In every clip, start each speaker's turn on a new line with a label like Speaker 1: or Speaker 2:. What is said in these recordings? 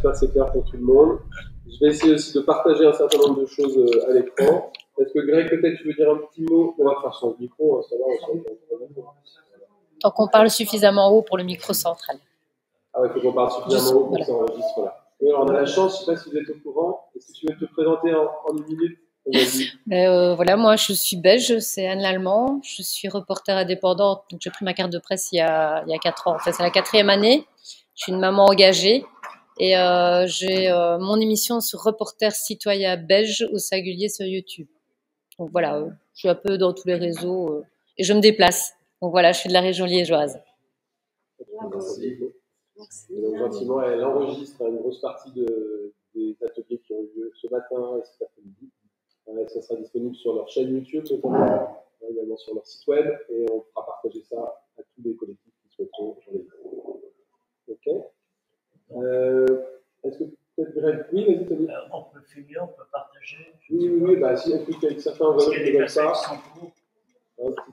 Speaker 1: j'espère que c'est clair pour tout le monde. Je vais essayer aussi de partager un certain nombre de choses à l'écran. Est-ce que Greg, peut-être tu veux dire un petit mot? On va faire son micro, ça va,
Speaker 2: Tant qu'on parle suffisamment haut pour le micro central.
Speaker 1: Ah ouais, il faut qu'on parle suffisamment haut pour que ça enregistre là. Oui, alors on a la chance, je ne sais pas si vous êtes au courant. Est-ce que tu veux te présenter en une minute?
Speaker 2: Voilà, moi je suis belge, c'est Anne Lallemand, je suis reporter indépendante, donc j'ai pris ma carte de presse il y a 4 ans, en fait c'est la 4e année, je suis une maman engagée et j'ai mon émission sur Reporter citoyen belge au singulier sur YouTube. Donc voilà, je suis un peu dans tous les réseaux et je me déplace, donc voilà, je suis de la région liégeoise.
Speaker 1: Merci. Donc gentiment, elle enregistre une grosse partie des ateliers qui ont eu lieu ce matin et cet après-midi. Ça sera disponible sur leur chaîne YouTube, notamment, également sur leur site web, et on fera partager ça à tous les collectifs qui souhaiteront. Ok. Est-ce que peut-être Greg, oui, vas-y, Tony.
Speaker 3: On peut filmer, on peut partager.
Speaker 1: Oui, bah si, avec certains veulent comme ça. Si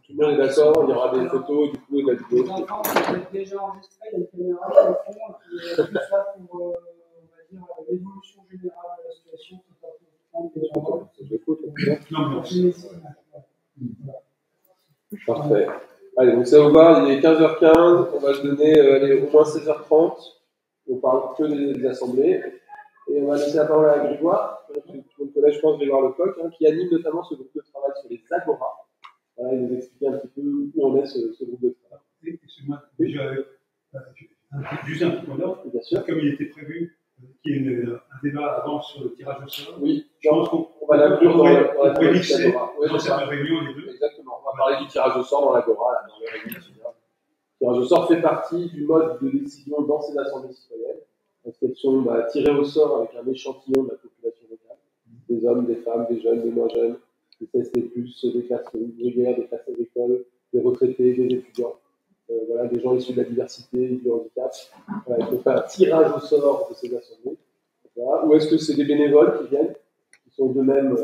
Speaker 1: tout le monde est d'accord, il y aura des photos du coup et de la vidéo.
Speaker 4: Les enfants, vous êtes déjà enregistrés, il y a une caméra au fond, et tout ça pour, on va dire, l'évolution générale de la situation, c'est pas pour prendre des gens.
Speaker 1: Parfait. Allez, donc ça vous va, il est 15h15, on va se donner au moins 16h30. On parle que des assemblées. Et on va laisser la parole à Grégoire, tout le collège, je pense, Grégoire Lecoq, qui anime notamment ce groupe de travail sur les agoras. Voilà, il nous explique un petit peu où on est ce groupe de travail.
Speaker 5: Excuse-moi, juste un petit point d'ordre.
Speaker 1: Bien sûr.
Speaker 5: Comme il était prévu qu'il y ait un débat avant sur le tirage au sort.
Speaker 1: Oui,
Speaker 5: je pense qu'on
Speaker 1: va l'inclure dans la
Speaker 5: mixer dans cette réunion les deux.
Speaker 1: Exactement. On va parler du tirage au sort dans l'agora, dans les réunions. Le tirage au sort fait partie du mode de décision dans ces assemblées citoyennes. L'inscription va tirer au sort avec un échantillon de la population locale, des hommes, des femmes, des jeunes, des moins jeunes, des CST+, des classes ouvrières, des classes agricoles, des retraités, des étudiants, voilà, des gens issus de la diversité, du handicap. Voilà, il faut faire un tirage au sort de ces assemblées. Voilà. Ou est-ce que c'est des bénévoles qui viennent, qui sont d'eux-mêmes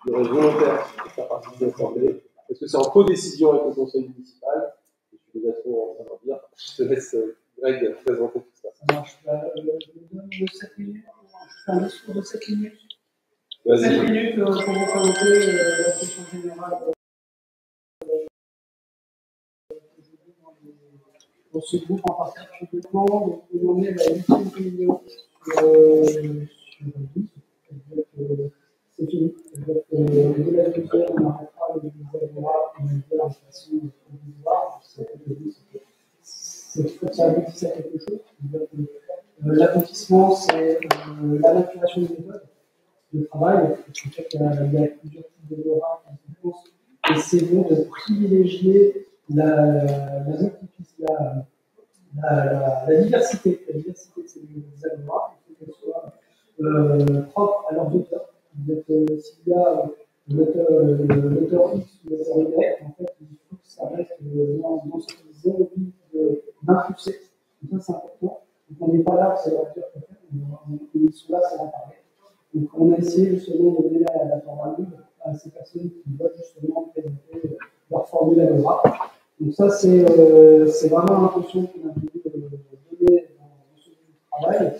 Speaker 1: volontaires de faire partie de l'assemblée? Est-ce que c'est en codécision avec le conseil municipal? Je suis déjà trop en train de dire. Je te laisse Greg présenter tout ça.
Speaker 4: Ça marche. Je vous donne 7 minutes. Je fais un discours de 7 minutes.
Speaker 1: 7
Speaker 4: minutes pour vous présenter la question générale dans ce groupe en particulièrement. Donc, on est à la 8e réunion sur 10. C'est fini. De la deuxième, on arrêtera les agoras et de la façon provisoire. C'est faut que ça aboutisse à quelque chose. L'aboutissement, c'est la maturation des méthodes de travail. En fait, il y a plusieurs types d'agora qui essayons de privilégier la diversité. La diversité de ces agoras, il faut qu'elles soient propres à leurs auteurs. S'il y a l'auteur X ou l'auteur Y, en fait, il faut que ça reste dans ce qu'ils ont envie d'impulser. Donc ça, c'est important. Donc on n'est pas là, c'est leur dire peut-être, ils sont là, c'est en parler. Donc on a essayé justement de donner la parole à ces personnes qui veulent justement présenter leur formule agora. Donc ça, c'est vraiment l'intention qu'on a voulu donner dans ce travail.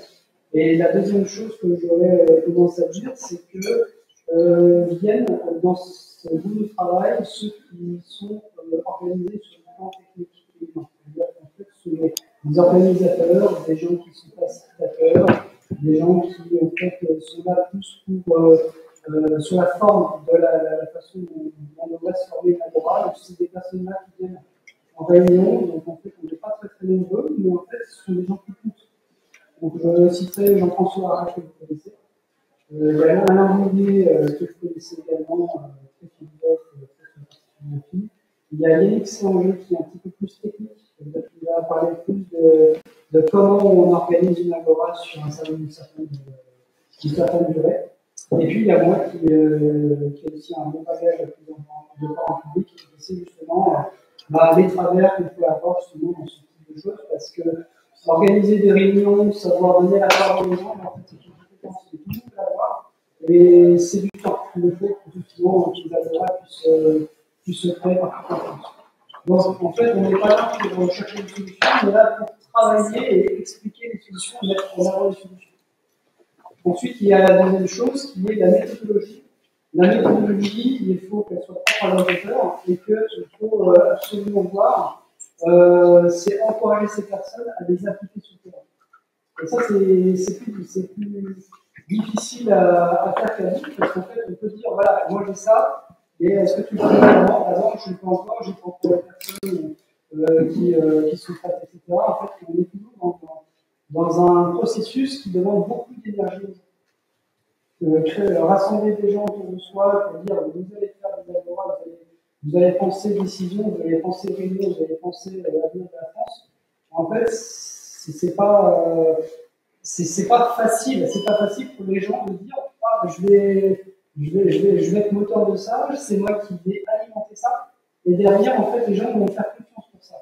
Speaker 4: Et la deuxième chose que j'aurais commencé à dire, c'est que viennent dans ce groupe de travail ceux qui sont organisés sur le plan technique. C'est-à-dire qu'en fait, ce sont des organisateurs, des gens qui sont facilitateurs, des gens qui en fait sont là plus pour sur la forme de la façon dont on devrait se former une agora. Donc c'est des personnes-là qui viennent en réunion, donc en fait on n'est pas très très nombreux, mais en fait ce sont des gens qui coûtent. Donc je citerai Jean-François Arrache que vous connaissez. Il y a Alain Roulier que vous connaissez également, très philosophe, très sympathique. Il y a Yannick Sanger qui est un petit peu plus technique, qui va parler plus de comment on organise une agora sur une certaine durée. Et puis il y a moi qui a aussi un bon bagage de part en public, qui essaie justement les travers qu'on peut avoir justement dans ce type de choses, parce que organiser des réunions, savoir donner la parole aux gens, en fait, c'est une compétence que tout le monde peut avoir, et c'est du temps qu'il le faut pour justement que les agoras puissent se créer par tout le monde. Donc en fait, on n'est pas là pour chercher une solution, on est là pour travailler et expliquer les solutions et mettre en avant les solutions. Ensuite, il y a la deuxième chose qui est la méthodologie. La méthodologie, il faut qu'elle soit propre à leurs auteurs et qu'il faut absolument voir, c'est encourager ces personnes à les appliquer sur le terrain. Et ça, c'est plus difficile à faire qu'à dire, parce qu'en fait, on peut dire, voilà, moi j'ai ça, et est-ce que tu le fais vraiment? Par exemple, je ne le fais encore, j'ai pas encore les personnes qui sont faites, etc. En fait, on est toujours dans un processus qui demande beaucoup d'énergie. Rassembler des gens autour de soi pour dire vous allez faire des agora, vous allez penser décision, vous allez penser réunion, vous allez penser l'avenir de la France. En fait, c'est pas facile. C'est pas facile pour les gens de dire ah, je vais être moteur de ça, c'est moi qui vais alimenter ça. Et derrière, en fait, les gens vont faire confiance pour ça.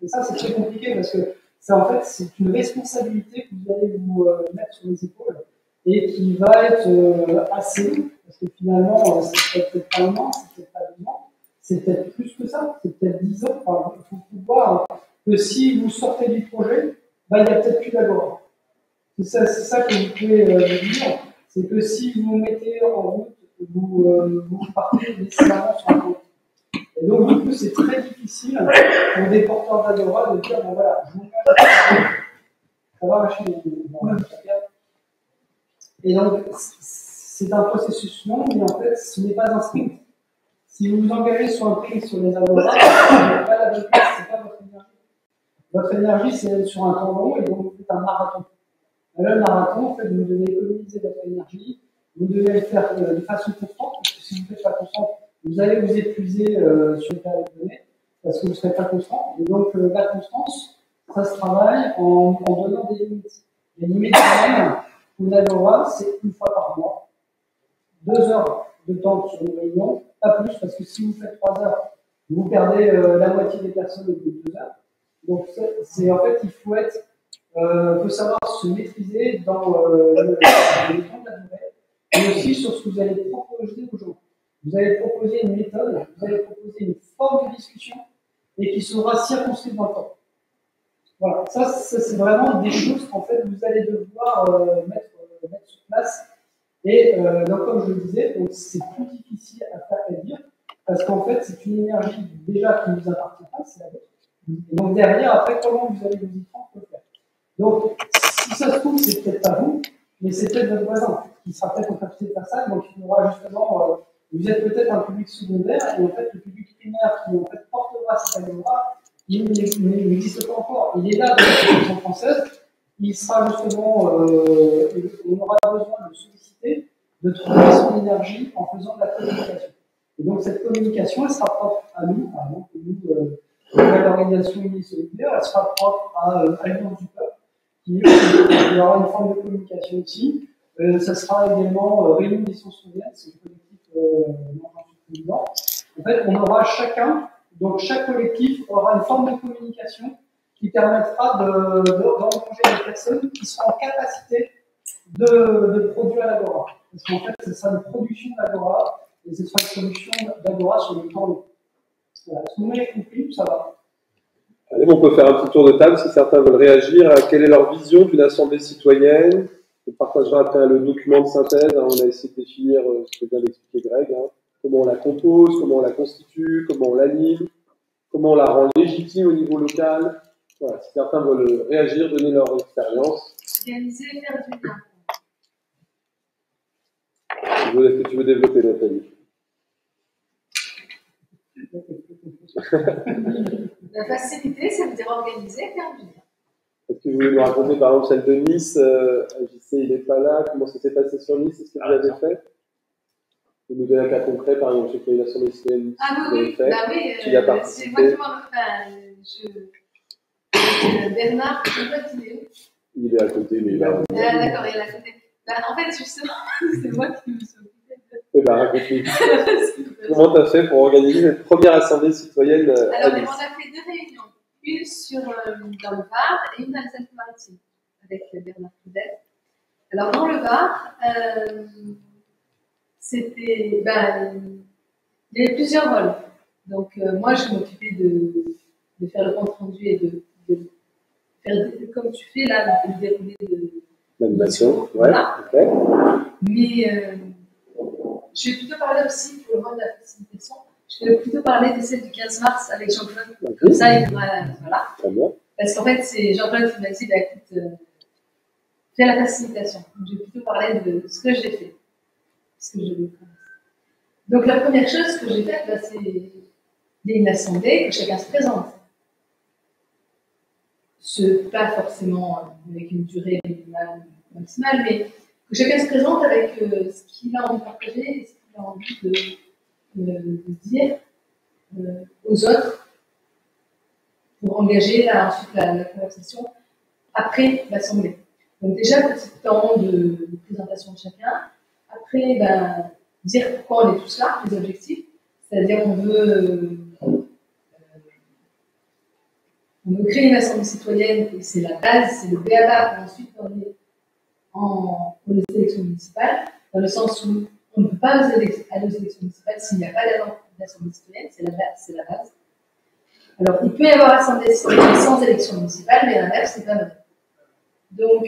Speaker 4: Et ça, c'est très compliqué parce que ça, en fait, c'est une responsabilité que vous allez vous mettre sur les épaules et qui va être assez, parce que finalement, c'est peut-être pas un an, c'est peut-être pas 2 ans, c'est peut-être plus que ça, c'est peut-être 10 ans. Enfin, il faut voir que si vous sortez du projet, bah, il n'y a peut-être plus d'agora. C'est ça que vous pouvez dire, c'est que si vous mettez en route, vous partez nécessairement sur un compte. Et donc, du coup, c'est très difficile pour des porteurs d'agora de dire bon voilà, je vous ça va marcher. Et donc, c'est un processus long, mais en fait, ce n'est pas un sprint. Si vous vous engagez sur un prix sur les agora, ce n'est pas la bonne place, ce n'est pas votre énergie. Votre énergie, c'est sur un temps long, et donc vous faites un marathon. Le marathon, en fait, vous devez économiser votre énergie, vous devez le faire de façon constante, parce que si vous ne faites pas constant, vous allez vous épuiser sur une période donnée, parce que vous ne serez pas constant. Et donc, la constance, ça se travaille en donnant des limites. Les limites, pour une agora, c'est 1 fois par mois, 2 heures de temps sur une réunion, pas plus, parce que si vous faites 3 heures, vous perdez la moitié des personnes au bout de 2 heures. Donc, en fait, il faut savoir se maîtriser dans le temps de la durée, mais aussi sur ce que vous allez proposer aux gens. Vous allez proposer une méthode, vous allez proposer une forme de discussion, et qui sera circonscrite dans le temps. Voilà, ça c'est vraiment des choses qu'en fait vous allez devoir mettre sur place. Et donc, comme je le disais, c'est plus difficile à faire qu'à dire, parce qu'en fait c'est une énergie déjà qui ne vous appartient pas, c'est la vôtre. Et donc derrière, après, comment vous allez vous y prendre pour le faire? Donc, si ça se trouve, c'est peut-être pas vous, mais c'est peut-être votre voisin qui sera peut-être en capacité de faire ça. Donc, il faudra justement, vous êtes peut-être un public secondaire, et en fait, le public primaire qui en fait portera cette agora, il n'existe pas encore. Il est là dans la Constitution française. Il sera justement, on aura besoin de solliciter, de trouver son énergie en faisant de la communication. Et donc, cette communication, elle sera propre à nous, par exemple, nous, l'organisation unie solidaire, elle sera propre à l'Alliance du peuple, qui aura une forme de communication aussi. Ça sera également Réunion des Sciences Mondiales, c'est le collectif dont je suis président. En fait, on aura chacun, donc chaque collectif aura une forme de communication qui permettra d'engager des personnes qui seront en capacité de produire l'agora. Parce qu'en fait, ce sera une production d'agora, et ce sera une production d'agora sur le temps long. Voilà. Est-ce que vous m'avez compris? Ça va.
Speaker 1: Allez, on peut faire un petit tour de table si certains veulent réagir. Quelle est leur vision d'une assemblée citoyenne? On partagera après le document de synthèse. On a essayé de définir ce que vient d'expliquer Greg. Comment on la compose, comment on la constitue, comment on l'anime, comment on la rend légitime au niveau local. Voilà, si certains veulent réagir, donner leur expérience.
Speaker 6: Organiser et faire du lien.
Speaker 1: Est-ce que tu veux développer, Nathalie?
Speaker 6: La facilité, ça veut dire organiser et faire du lien.
Speaker 1: Est-ce que vous voulez nous raconter par exemple celle de Nice? JC, il n'est pas là. Comment ça s'est passé sur Nice? Est-ce que vous avez fait? Vous nous donnez un cas concret, par exemple, je sais qu'il y a une assemblée citoyenne.
Speaker 6: Ah oui, bah oui,
Speaker 1: tu y as
Speaker 6: c'est
Speaker 1: participé.
Speaker 6: moi qui m'en Bernard, je sais pas qui est où.
Speaker 1: Il est à côté, mais il est là.
Speaker 6: D'accord, il est à côté. Bah, en fait, justement, c'est moi qui me suis occupée de
Speaker 1: Eh ben, raconte-nous. Comment tu as fait pour organiser cette première assemblée citoyenne
Speaker 6: Alors,
Speaker 1: à Nice?
Speaker 6: on a fait 2 réunions. Une dans le Var et une dans les Alpes-Maritimes, avec Bernard Poudel. Alors, dans le Var, c'était... il y avait plusieurs rôles. Donc, moi, je m'occupais de faire le compte rendu et de faire, comme tu fais là, le déroulé de
Speaker 1: L'animation, ouais,
Speaker 6: Voilà.
Speaker 1: ok.
Speaker 6: Mais je vais plutôt parler aussi, pour le rôle de la facilitation, je vais plutôt parler de celle du 15 mars avec Jean-Claude.
Speaker 1: Ok.
Speaker 6: Comme ça, il pourra. Voilà.
Speaker 1: Très bien.
Speaker 6: Parce qu'en fait, c'est Jean-Claude qui m'a dit, bah, écoute, fais la facilitation. Donc, je vais plutôt parler de ce que j'ai fait. Ce que je vais faire. Donc, la première chose que j'ai faite, bah, c'est il y a une assemblée, que chacun se présente. Pas forcément avec une durée minimale ou maximale, mais que chacun se présente avec ce qu'il a envie de partager et ce qu'il a envie de dire aux autres pour engager ensuite la conversation après l'assemblée. Donc déjà, petit temps de présentation de chacun. Après, ben, dire pourquoi on est tous là, les objectifs. C'est-à-dire on veut créer une assemblée citoyenne et c'est la base, c'est le b.a.-ba. Ensuite, on est pour les élections municipales, dans le sens où on ne peut pas aller aux élections municipales s'il n'y a pas d'assemblée citoyenne, c'est la base. Alors, il peut y avoir assemblée citoyenne sans élection municipale, mais l'inverse, c'est pas vrai. Donc,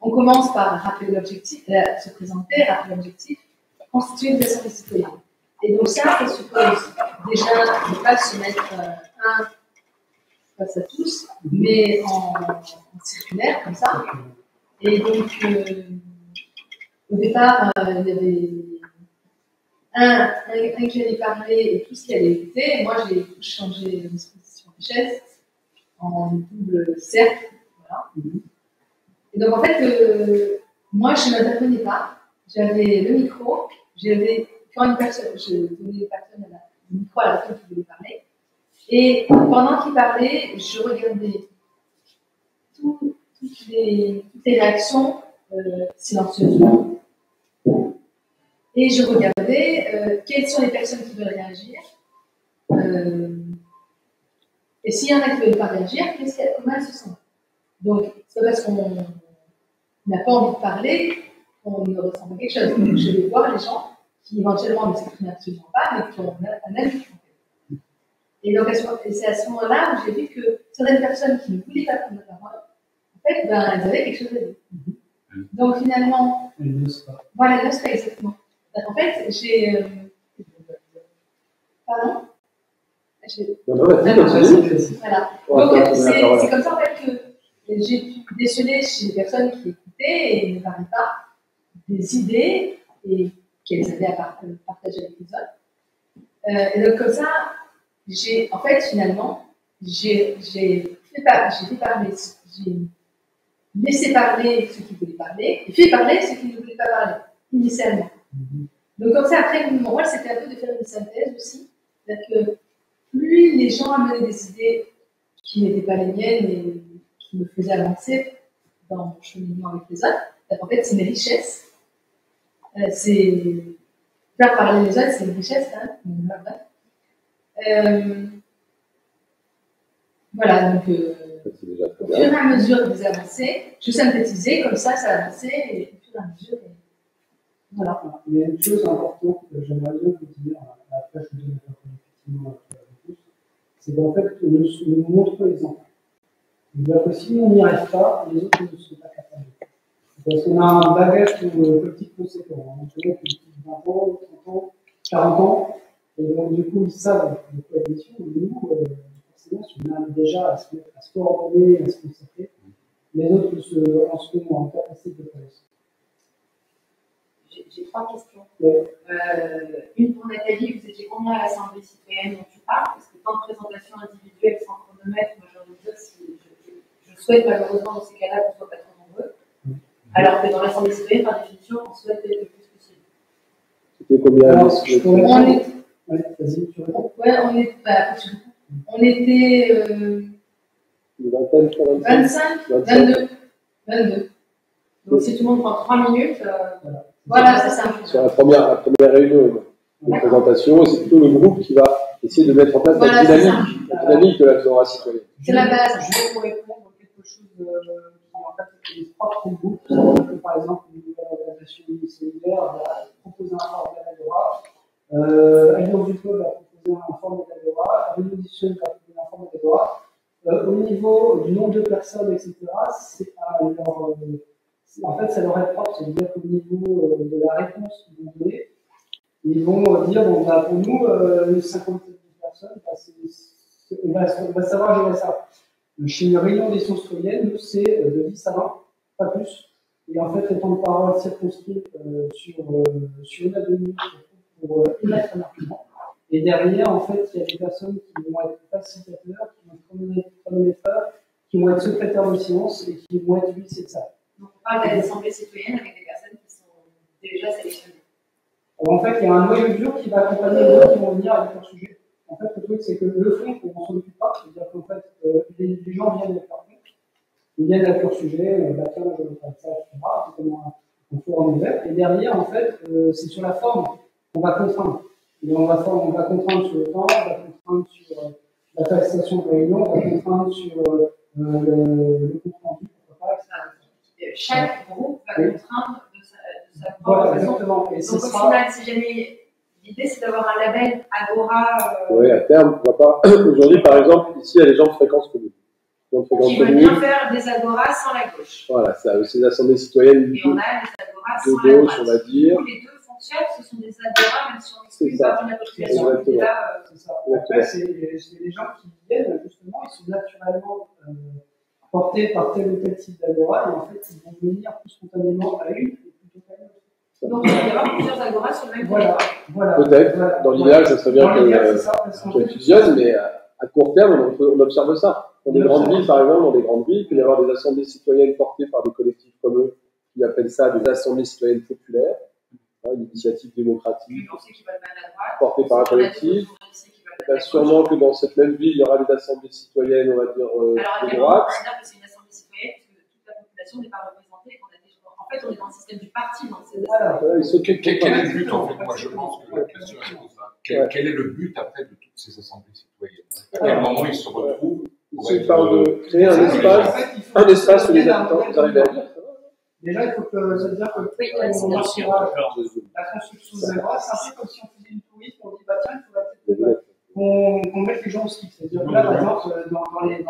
Speaker 6: on commence par rappeler l'objectif, se présenter, rappeler l'objectif, constituer une assemblée citoyenne. Et donc ça suppose déjà ne pas se mettre face à tous, mais en circulaire, comme ça. Et donc, au départ, il y avait un qui allait parler et tout ce qui allait écouter. Et moi, j'ai changé la disposition de chaise en double cercle. Voilà. Et donc, en fait, moi, je ne m'intervenais pas. J'avais le micro. Quand une personne, je donnais le micro à la personne qui voulait parler. Et pendant qu'il parlait, je regardais toutes les réactions silencieusement. Et je regardais quelles sont les personnes qui veulent réagir. Et s'il y en a qui ne veulent pas réagir, comment elles se sentent. Donc, c'est pas parce qu'on n'a pas envie de parler qu'on ne ressent pas quelque chose. Donc, je vais voir les gens qui éventuellement ne s'expriment absolument pas, mais qui ont un avis. Et donc, c'est à ce moment-là où j'ai vu que certaines personnes qui ne voulaient pas prendre la parole, en fait, ben, elles avaient quelque chose à dire. Donc, finalement, voilà, elles n'osent pas exactement. En fait, j'ai. Pardon? Voilà. Donc, c'est comme ça, en fait, que j'ai pu déceler chez les personnes qui écoutaient et ne parlaient pas des idées et qu'elles avaient à partager avec les autres. Et donc, comme ça, en fait, finalement, j'ai laissé parler ceux qui voulaient parler et fait parler ceux qui ne voulaient pas parler, initialement. Donc, comme ça, après, mon rôle, c'était un peu de faire une synthèse aussi. C'est-à-dire que plus les gens amenaient des idées qui n'étaient pas les miennes et qui me faisaient avancer dans mon cheminement avec les autres, en fait, c'est une richesse. Faire parler les autres, c'est une richesse, hein. Voilà, donc au fur et à mesure des avancées, je synthétisais, comme ça avançait, et au fur et à mesure. Voilà.
Speaker 4: Il y a une chose importante que j'aimerais bien vous dire, après je vous donne effectivement à tous, c'est qu'en fait, nous montrons l'exemple. C'est-à-dire que si on n'y arrive pas, les autres ne sont pas capables. Parce qu'on a un bagage petit conséquent. On connaît plus de 20 ans, 30 ans, 40 ans, et donc du coup, ils savent de quoi ils sont. Nous, forcément, si on arrive déjà à se coordonner, à se concentrer, les autres en seront en capacité de faire ça.
Speaker 7: J'ai 3 questions.
Speaker 4: Ouais.
Speaker 7: Une pour Nathalie, vous étiez combien à l'Assemblée citoyenne dont tu parles? Parce que tant de présentations individuelles sans chronomètre, moi j'ai envie de dire, je souhaite malheureusement dans ces cas-là qu'on ne soit pas trop nombreux. Alors que dans l'Assemblée citoyenne, par définition, on souhaite être le plus possible.
Speaker 1: C'était combien?
Speaker 4: Vas-y, tu réponds.
Speaker 6: Ouais, on était 25, 22. Donc si tout le monde prend 3 minutes, voilà, c'est ça.
Speaker 1: Sur la première réunion de présentation, c'est plutôt le groupe qui va essayer de mettre en place la dynamique de la flora citoyenne.
Speaker 6: C'est la base.
Speaker 4: Je vais vous répondre à quelque chose qui en fait est propre au groupe. C'est-à-dire que par exemple, une nouvelle organisation séminaire va proposer un format d'Agora. Alliance du Peuple va proposer un format d'Agora. Révolution va proposer un format d'Agora. Au niveau du nombre de personnes, etc., c'est à en fait, ça leur est propre, c'est-à-dire qu'au niveau de la réponse qu'ils vont donner, ils vont dire, bon, bah, pour nous, 50 personnes, bah, on va savoir gérer ça. Chez une réunion des sciences citoyennes, nous, c'est de 10 à 20, pas plus. Et en fait, les temps de parole circonscrits sur une à 2 minutes pour émettre un argument. Et derrière, en fait, il y a des personnes qui vont être facilitateurs, qui vont être chronométreurs, qui vont être secrétaires de séance et qui vont être huissiers de ça.
Speaker 7: Donc, on parle d'assemblée citoyenne avec des personnes qui sont déjà sélectionnées.
Speaker 4: Alors, en fait, il y a un noyau dur qui va accompagner les gens qui vont venir avec leur sujet. En fait, le truc, c'est que le fond, on ne s'en occupe pas. C'est-à-dire qu'en fait, les gens viennent avec leur fond. Ils viennent avec leur sujet, bah, tiens, je vais faire ça, etc. C'est comme un forum ouvert. Et derrière, en fait, c'est sur la forme qu'on va contraindre. Et on va contraindre sur le temps, on va contraindre sur la prestation de réunion, on va contraindre sur le compte rendu, etc.
Speaker 7: Chaque groupe va contraindre de sa propre
Speaker 4: voilà,
Speaker 7: façon.
Speaker 4: exactement. Et
Speaker 7: Donc, au final, si jamais l'idée, c'est d'avoir un label Agora.
Speaker 1: Oui, à terme, on va pas. Aujourd'hui, par exemple, ici, il y a les gens de fréquence commune.
Speaker 7: Qui veulent bien faire des Agora sans la gauche.
Speaker 1: Voilà, c'est des assemblées citoyennes
Speaker 7: Et on a des Agora
Speaker 1: de
Speaker 7: sans la
Speaker 1: gauche,
Speaker 7: droite.
Speaker 1: on va dire.
Speaker 7: Où les deux fonctionnent, ce sont des Agora, même si on exclut
Speaker 1: C'est ça.
Speaker 7: pas de la population.
Speaker 1: Exactement.
Speaker 7: Là,
Speaker 4: C'est ça. Après, c'est les gens qui viennent, justement, ils sont naturellement portés par tel ou tel type d'agora, et en fait, ils vont venir plus spontanément à une plutôt qu'à une autre.
Speaker 7: donc, il va y avoir plusieurs Agora sur le même
Speaker 4: Voilà,
Speaker 7: territoire.
Speaker 4: voilà.
Speaker 1: Peut-être,
Speaker 4: Voilà.
Speaker 1: dans l'idéal, ça serait bien
Speaker 4: Dans l'idéal, c'est ça, parce qu'en
Speaker 1: qu'elles
Speaker 4: fait,
Speaker 1: fusionnent, mais à court terme, on observe ça. Dans des grandes villes, par exemple, dans des grandes villes, il peut y avoir des assemblées citoyennes portées par des collectifs comme eux, qui appellent ça des assemblées citoyennes populaires, une initiative démocratique
Speaker 7: On sait qu'ils veulent mal à droite.
Speaker 1: portée par un collectif. Ben, sûrement que dans cette même ville, il y aura des assemblées citoyennes, on va dire,
Speaker 7: Alors,
Speaker 1: de
Speaker 7: actuellement, on
Speaker 1: droite.
Speaker 7: considère que c'est une assemblée citoyenne, parce que toute la population n'est pas représentée. En fait, on est dans le système du parti dans ces
Speaker 4: voilà.
Speaker 1: Voilà, ils s'occupent
Speaker 8: Quel
Speaker 1: pas.
Speaker 8: est le but, en fait? Moi, je pense que la question est pose là. Quel est le but, après, de toutes ces assemblées citoyennes? À quel moment ils se retrouvent?
Speaker 1: Ils parlent de créer un espace où les habitants, vous arrivez à dire.
Speaker 4: Déjà, il faut que ça veut dire que
Speaker 2: Oui,
Speaker 4: on
Speaker 2: merci.
Speaker 4: marquera la construction des agora, c'est un peu comme si on faisait une tourisme, on dit, bah tiens, il faudrait peut-être qu'on mette les gens au ski. C'est-à-dire que là, par exemple, dans les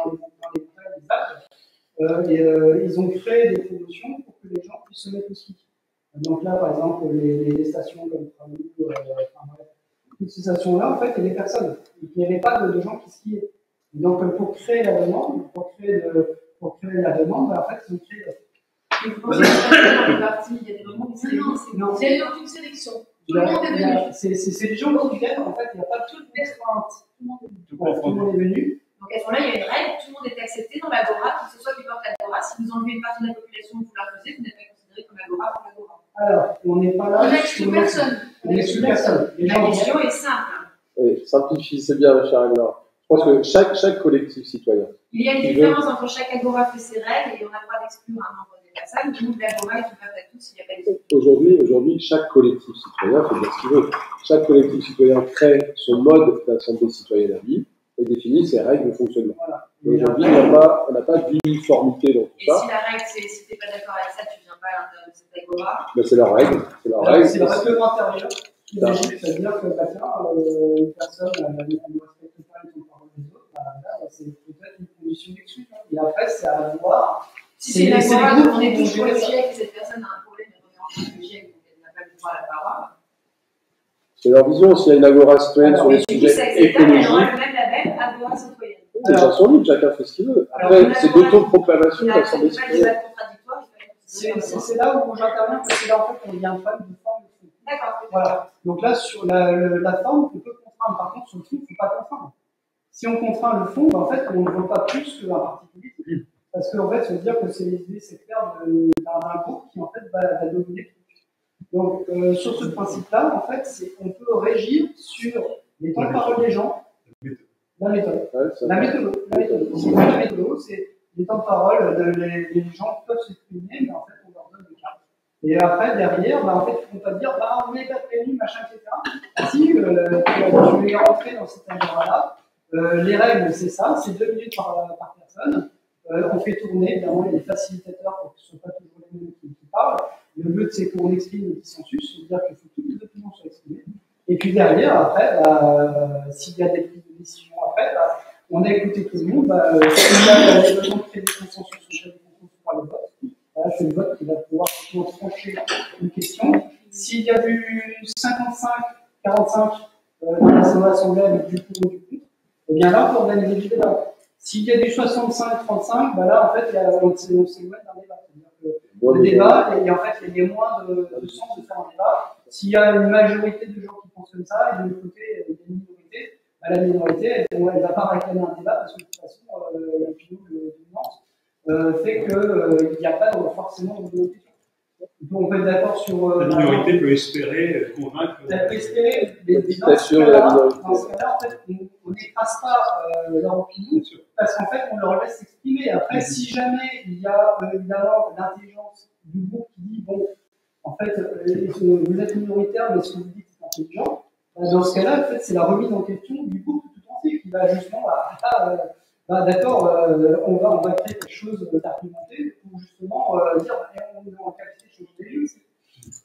Speaker 4: ils ont créé des promotions pour que les gens puissent se mettre au ski. Donc là, par exemple, les stations comme Tramou, enfin bref, toutes ces stations-là, en fait, il y a des personnes. Il n'y avait pas de gens qui skiaient. Et donc, pour créer la demande, bah, en fait, ils ont créé l'offre.
Speaker 7: Et vous pensez que dans le parti, il y a des moments où c'est
Speaker 4: Non.
Speaker 6: C'est une sélection. Tout le monde est venu.
Speaker 4: C'est les gens qui viennent, en fait, il n'y a pas toute contrainte. Tout le monde est venu.
Speaker 7: Donc à ce moment-là, il y a une règle, tout le monde est accepté dans l'agora, que ce soit qui porte l'agora. Si vous enlevez une partie de la population, vous la refusez, vous n'êtes pas considéré comme agora pour l'agora.
Speaker 4: Alors, on n'est pas là.
Speaker 6: On n'exclut personne.
Speaker 4: On n'exclut personne. Les
Speaker 7: La
Speaker 4: gens
Speaker 7: question est simple.
Speaker 1: Oui, simplifie, c'est bien, ma chère Agla. Je pense que chaque collectif citoyen.
Speaker 7: Il y a une différence entre chaque agora fait ses règles et on a le droit d'exclure un membre des personnes. Nous, l'agora est ouverte à tous, il n'y a pas d'exclusion.
Speaker 1: Aujourd'hui, chaque collectif citoyen fait dire ce qu'il veut. Chaque collectif citoyen crée son mode d'assemblée citoyenne à vie et définit ses règles de fonctionnement.
Speaker 4: Voilà.
Speaker 1: Aujourd'hui, on n'a pas d'uniformité dans tout
Speaker 7: Et
Speaker 1: ça.
Speaker 7: si la règle, c'est si tu n'es pas d'accord avec ça, tu ne viens pas à l'intérieur de cette agora.
Speaker 1: Mais c'est leur règle. C'est leur
Speaker 4: Alors,
Speaker 1: règle.
Speaker 4: c'est le règlement intérieur qui régit, c'est-à-dire que bah, tiens, une personne elle ne respecte pas les parole des autres, bah, là, c'est peut-être une condition d'exclusion. Et après, c'est à voir.
Speaker 7: Si c'est une agora,
Speaker 4: groupes
Speaker 7: on est
Speaker 4: qui vont
Speaker 7: tous pour le
Speaker 4: gérer ça.
Speaker 7: GIEC et cette personne a un problème de revenir en le GIEC, donc elle n'a pas le droit à la parole.
Speaker 1: C'est leur vision. S'il y a une agora citoyenne sur
Speaker 7: Mais
Speaker 1: les
Speaker 7: du coup, c'est
Speaker 1: sujets
Speaker 7: acceptable, elle aura
Speaker 1: écologiques,
Speaker 7: le même label agora citoyenne.
Speaker 1: les gens sont libres, chacun fait ce qu'il veut. Après, c'est d'autoproclamation
Speaker 7: Il
Speaker 1: d'assemblée
Speaker 7: n'y a pas de
Speaker 1: citoyenne.
Speaker 7: débat contradictoire, il fallait considérer comme ça.
Speaker 4: C'est là où j'interviens, parce que là, en fait, il y a un problème de forme.
Speaker 7: D'accord.
Speaker 4: Voilà. Donc là, sur la forme, on peut contraindre. Par contre, sur le fond, il ne faut pas contraindre. Si on contraint le fond, ben, en fait, on ne voit pas plus qu'un parti politique. Parce qu'en fait, ça veut dire que c'est les idées sectaires d'un groupe qui, en fait, va dominer. Donc, sur ce principe-là, en fait, on peut régir sur les temps de parole des gens, la méthode.
Speaker 1: Ouais,
Speaker 4: La méthode. La méthode, c'est les temps de parole, les gens peuvent s'exprimer, mais en fait, on leur donne des cartes. Et après, derrière, bah, en fait, ils ne vont pas dire, bah, on n'est pas prévenu, machin, etc. Si tu es rentré dans cet endroit-là, les règles, c'est ça, c'est 2 minutes par personne. On fait tourner, évidemment, il y a des facilitateurs pour que ce ne soit pas toujours les mêmes qui parlent. Le but, c'est qu'on exprime le dissensus, c'est-à-dire qu'il faut que tous les documents soient exprimés. Et puis derrière, après, s'il y a des prises de décision, après, on a écouté tout le monde. S'il y a besoin de créer des consensus, on crée des consensus par le vote. y a du 55, 45 dans l'assemblée avec du pour ou du contre, eh bien là, on peut organiser du débat. S'il y a du 65-35, bah là, en fait, on s'éloigne d'un débat. Le débat, en fait, il y a moins de sens de faire un débat. S'il y a une majorité de gens qui pensent comme ça, et de l'autre côté, il y a une minorité, bah, la minorité, elle ne va pas réclamer un débat parce que de toute façon, l'opinion dominante fait qu'il n'y a pas forcément de minorité. On peut être d'accord sur.
Speaker 5: La minorité peut espérer convaincre.
Speaker 4: Elle peut espérer, mais dans ce cas-là, en fait, on n'écrase pas leur opinion parce qu'en fait, on leur laisse s'exprimer. Après, si jamais il y a évidemment l'intelligence du groupe qui dit bon, en fait, vous êtes minoritaire, mais ce que vous dites c'est intelligent, dans ce cas-là, en fait, c'est la remise en question du groupe tout entier qui va justement, d'accord, on va créer quelque chose d'argumenté pour justement dire on est en capacité de changer les lignes.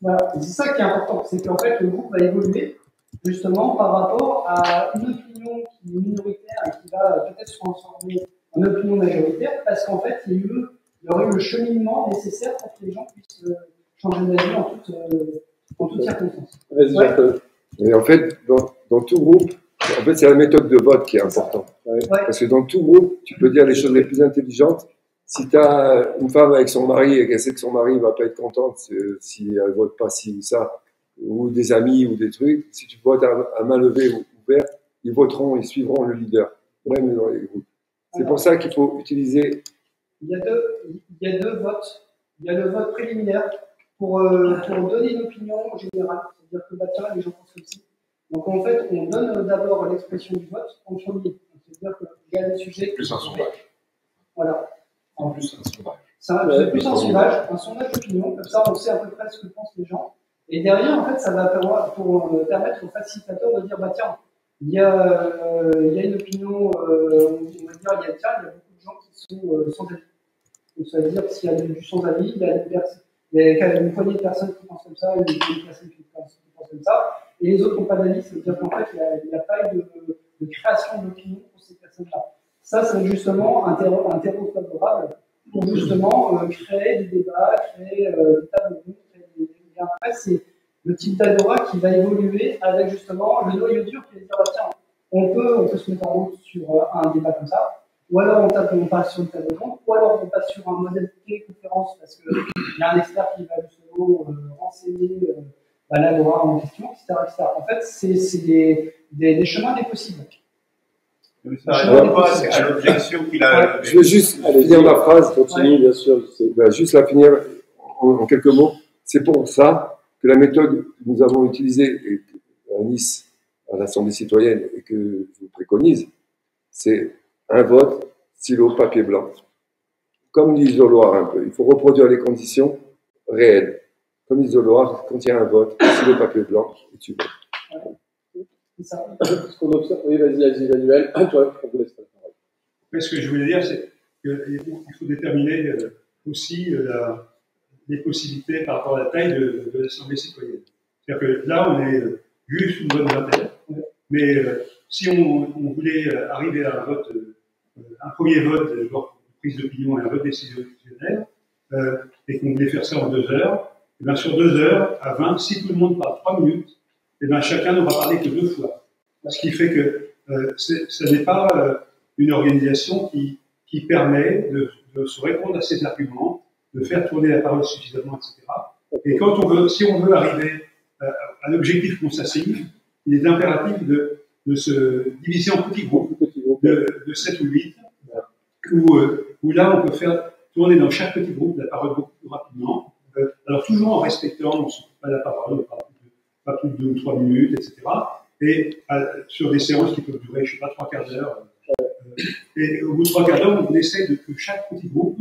Speaker 4: Voilà, c'est ça qui est important, c'est qu'en fait, le groupe va évoluer justement par rapport à une opinion qui est minoritaire et qui va peut-être se transformer en opinion majoritaire, parce qu'en fait, il y aurait eu le cheminement nécessaire pour que les gens puissent changer d'avis en toutes circonstances.
Speaker 1: Ouais.
Speaker 9: Mais en fait, dans tout groupe, en fait, c'est la méthode de vote qui est importante.
Speaker 4: Ouais.
Speaker 9: Parce que dans tout groupe, tu peux dire les choses les plus intelligentes. Si tu as une femme avec son mari et qu'elle sait que son mari ne va pas être contente si elle ne vote pas ci ou ça, ou des amis ou des trucs, si tu votes à main levée ou ouverte, ils voteront, ils suivront le leader, même dans les groupes. C'est pour ça qu'il faut utiliser.
Speaker 4: Il y a deux votes. Il y a le vote préliminaire pour donner une opinion générale. C'est-à-dire que tiens, les gens pensent aussi. Donc en fait, on donne d'abord l'expression du vote en premier. C'est-à-dire qu'il y a le sujet.
Speaker 8: Plus un sondage.
Speaker 4: Voilà.
Speaker 8: En plus, un sondage.
Speaker 4: C'est plus un sondage d'opinion, comme ça on sait à peu près ce que pensent les gens. Et derrière, en fait, ça va permettre au facilitateur de dire bah tiens, il y a une opinion, on va dire, il y a beaucoup de gens qui sont sans avis. Donc ça veut dire que s'il y a du sans avis, il y a une poignée de personnes qui pensent comme ça, une poignée de personnes qui pensent comme ça, et les autres n'ont pas d'avis, ça veut dire qu'en fait, il n'y a pas eu de création d'opinion pour ces personnes-là. Ça, c'est justement un terreau favorable pour justement créer des débats, créer des tables rondes, et après, c'est le type d'agora qui va évoluer avec justement le noyau dur qui va dire bah, tiens, on peut se mettre en route sur un débat comme ça, ou alors on passe sur une table ronde, ou alors on passe sur un modèle de conférence parce qu'il y a un expert qui va justement renseigner l'agora en question, etc. En fait, c'est des chemins des possibles.
Speaker 5: Ça répond pas à l'objection qu'il a.
Speaker 9: Je veux juste finir ma phrase.
Speaker 1: Continue, bien sûr.
Speaker 9: Je vais juste la finir en quelques mots. C'est pour ça que la méthode que nous avons utilisée à Nice, à l'Assemblée citoyenne, et que je vous préconise, c'est un vote, stylo, papier blanc. Comme l'isoloir un peu. Il faut reproduire les conditions réelles. Comme l'isoloir, quand il y a un vote, stylo, papier blanc, et tu votes.
Speaker 4: C'est ça.
Speaker 1: Ce qu'on observe, oui, vas-y, Emmanuel. Toi, on vous laisse la parole.
Speaker 5: Mais ce que je voulais dire, c'est qu'il faut déterminer aussi les possibilités par rapport à la taille de l'Assemblée citoyenne. C'est-à-dire que là, on est juste une bonne vingtaine, mais si on voulait arriver à un vote, un premier vote, genre prise d'opinion et un vote décisionnel, et qu'on voulait faire ça en 2 heures, et bien sur 2 heures, à 20, si tout le monde parle 3 minutes, et bien chacun n'aura parlé que 2 fois. Ce qui fait que ce n'est pas une organisation qui permet de se répondre à ces arguments, de faire tourner la parole suffisamment, etc. Et si on veut arriver à l'objectif qu'on s'assigne, il est impératif de se diviser en petits groupes de 7 ou 8, où là on peut faire tourner dans chaque petit groupe la parole beaucoup plus rapidement. Alors toujours en respectant, on ne se coupe pas la parole, pas plus de 2 ou 3 minutes, etc. Et sur des séances qui peuvent durer, je ne sais pas, 3 quarts d'heure. Et au bout de 3 quarts d'heure, on essaie que chaque petit groupe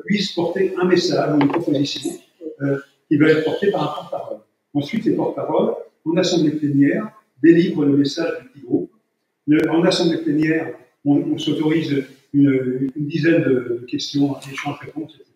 Speaker 5: puisse porter un message ou une proposition qui va être portée par un porte-parole. Ensuite, les porte-paroles, en assemblée plénière, délivrent le message du petit groupe. En assemblée plénière, on s'autorise une dizaine de questions, échanges-réponses, etc.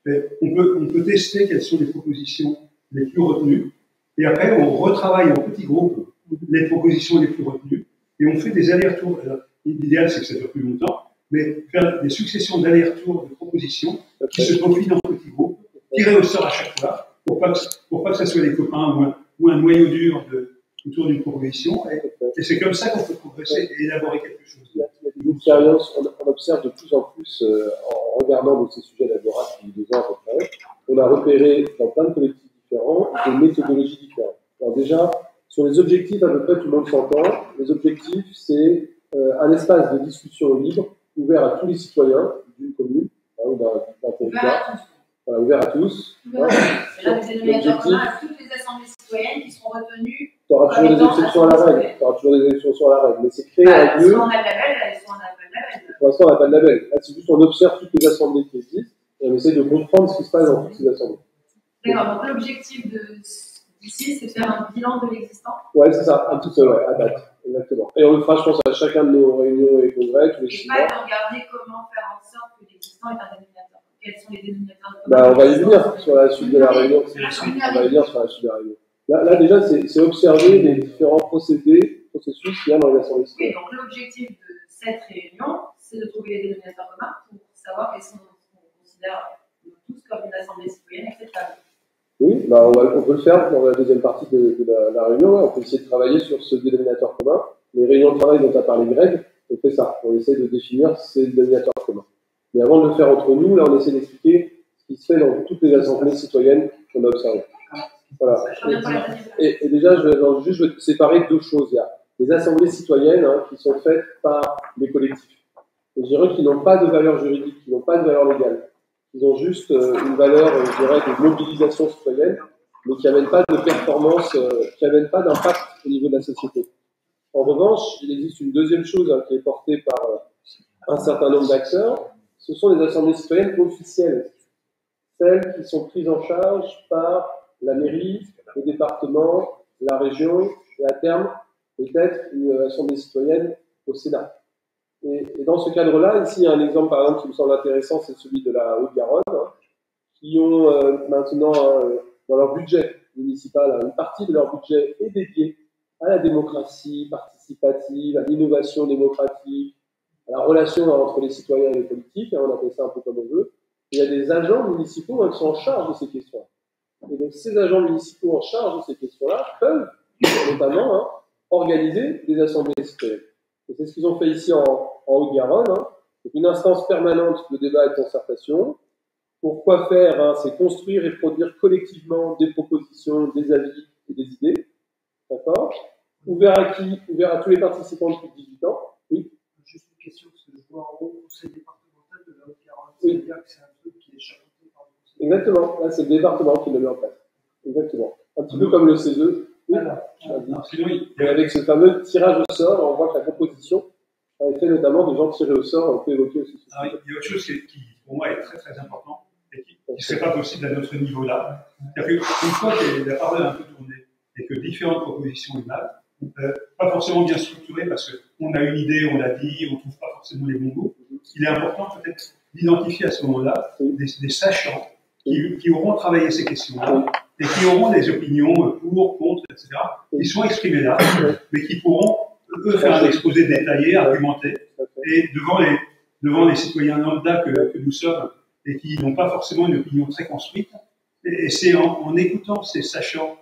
Speaker 5: Et on peut tester quelles sont les propositions les plus retenues. Et après, on retravaille en petits groupes les propositions les plus retenues. Et on fait des allers-retours. L'idéal, c'est que ça dure plus longtemps, mais faire des successions d'allers-retours de propositions qui se confinent en petits groupes, tirés au sort à chaque fois, pour pas que ça soit des copains ou un noyau dur autour d'une proposition. Et c'est comme ça qu'on peut progresser et élaborer quelque chose.
Speaker 1: Il y a des expériences, on observe de plus en plus, en regardant donc, ces sujets d'Agora depuis 2 ans à peu près, on a repéré dans plein de collectifs différents des méthodologies différentes. Alors déjà, sur les objectifs, à peu près tout le monde s'entend. Les objectifs, c'est un espace de discussion libre, ouvert à tous les citoyens d'une commune, ou d'un territoire. Voilà, ouvert à tous.
Speaker 7: C'est là des dénominateurs communs à toutes les assemblées citoyennes qui seront retenues.
Speaker 1: Tu auras toujours des exceptions à la règle. Tu auras toujours des exceptions à la règle. Mais c'est créer un lieu.
Speaker 7: Soit on a le label, soit on n'a pas le label.
Speaker 1: Pour l'instant, on n'a pas de label. Là, c'est juste on observe toutes les assemblées qui existent et on essaie de comprendre ce qui se passe dans toutes ces assemblées.
Speaker 7: D'accord, donc l'objectif d'ici, c'est de faire un bilan de l'existant.
Speaker 1: Ouais, c'est ça, un petit peu, ouais, à date. Exactement. Et on le fera, je pense, à chacun de nos réunions et congrès, tous les 6 mois.
Speaker 7: Et pas de regarder comment faire en sorte que l'existant est un dénominateur. Quels sont les dénominateurs de
Speaker 1: Bah, on va y venir sur la suite de la réunion. On va y venir sur la suite de la réunion. Là déjà, c'est observer les différents processus qu'il y a dans les assemblées citoyennes.
Speaker 7: Oui, donc l'objectif de cette réunion, c'est de trouver les dénominateurs communs pour savoir quels sont ce qu'on considère tous comme une assemblée citoyenne acceptable.
Speaker 1: Oui, bah on peut le faire dans la deuxième partie de la réunion. On peut essayer de travailler sur ce dénominateur commun. Les réunions de travail dont tu as parlé, Greg, on fait ça. On essaie de définir ces dénominateurs communs. Mais avant de le faire entre nous, là, on essaie d'expliquer ce qui se fait dans toutes les assemblées citoyennes qu'on a observées. Voilà. Et déjà, je vais séparer 2 choses. Il y a les assemblées citoyennes qui sont faites par les collectifs. Et je dirais qu'ils n'ont pas de valeur juridique, qui n'ont pas de valeur légale. Ils ont juste une valeur, je dirais, de mobilisation citoyenne, mais qui n'amènent pas de performance, qui n'amènent pas d'impact au niveau de la société. En revanche, il existe une deuxième chose qui est portée par un certain nombre d'acteurs. Ce sont les assemblées citoyennes officielles, celles qui sont prises en charge par la mairie, le département, la région, et à terme, peut-être une assemblée citoyenne au Sénat. Et dans ce cadre-là, ici, il y a un exemple, par exemple, qui me semble intéressant, c'est celui de la Haute-Garonne, qui ont maintenant, dans leur budget municipal, une partie de leur budget est dédiée à la démocratie participative, à l'innovation démocratique, à la relation entre les citoyens et les politiques, on appelle ça un peu comme on veut. Et il y a des agents municipaux qui sont en charge de ces questions. Et donc, ces agents municipaux en charge de ces questions-là peuvent, notamment, organiser des assemblées citoyennes. Et c'est ce qu'ils ont fait ici en Haute-Garonne. C'est une instance permanente de débat et de concertation. Pourquoi faire c'est construire et produire collectivement des propositions, des avis et des idées. D'accord. Ouvert à qui? Ouvert à tous les participants de plus de 18 ans. Oui.
Speaker 4: Juste une question, parce que je vois en haut le conseil départemental de la Haute-Garonne.
Speaker 1: Oui.
Speaker 4: C'est-à-dire que c'est un truc qui est chapeauté par le conseil.
Speaker 1: Exactement. Là, c'est le département qui le met en place. Exactement. Un petit peu comme le CESE. Oui. Et avec ce fameux tirage au sort, on voit que la composition a été notamment de gens tirés au sort, on peut évoquer aussi.
Speaker 5: Alors, il y a autre chose qui, pour moi, est très très important et qui ne serait pas possible à notre niveau-là. C'est-à-dire qu'une fois que la parole a un peu tourné et que différentes propositions émanent, pas forcément bien structurées parce qu'on a une idée, on l'a dit, on ne trouve pas forcément les bons mots, il est important peut-être d'identifier à ce moment-là des sachants qui auront travaillé ces questions-là et qui auront des opinions pour, contre, etc., qui sont exprimées là, mais qui pourront, eux, faire un exposé détaillé, argumenté, et devant les citoyens lambda que nous sommes, et qui n'ont pas forcément une opinion très construite, et c'est en écoutant ces sachants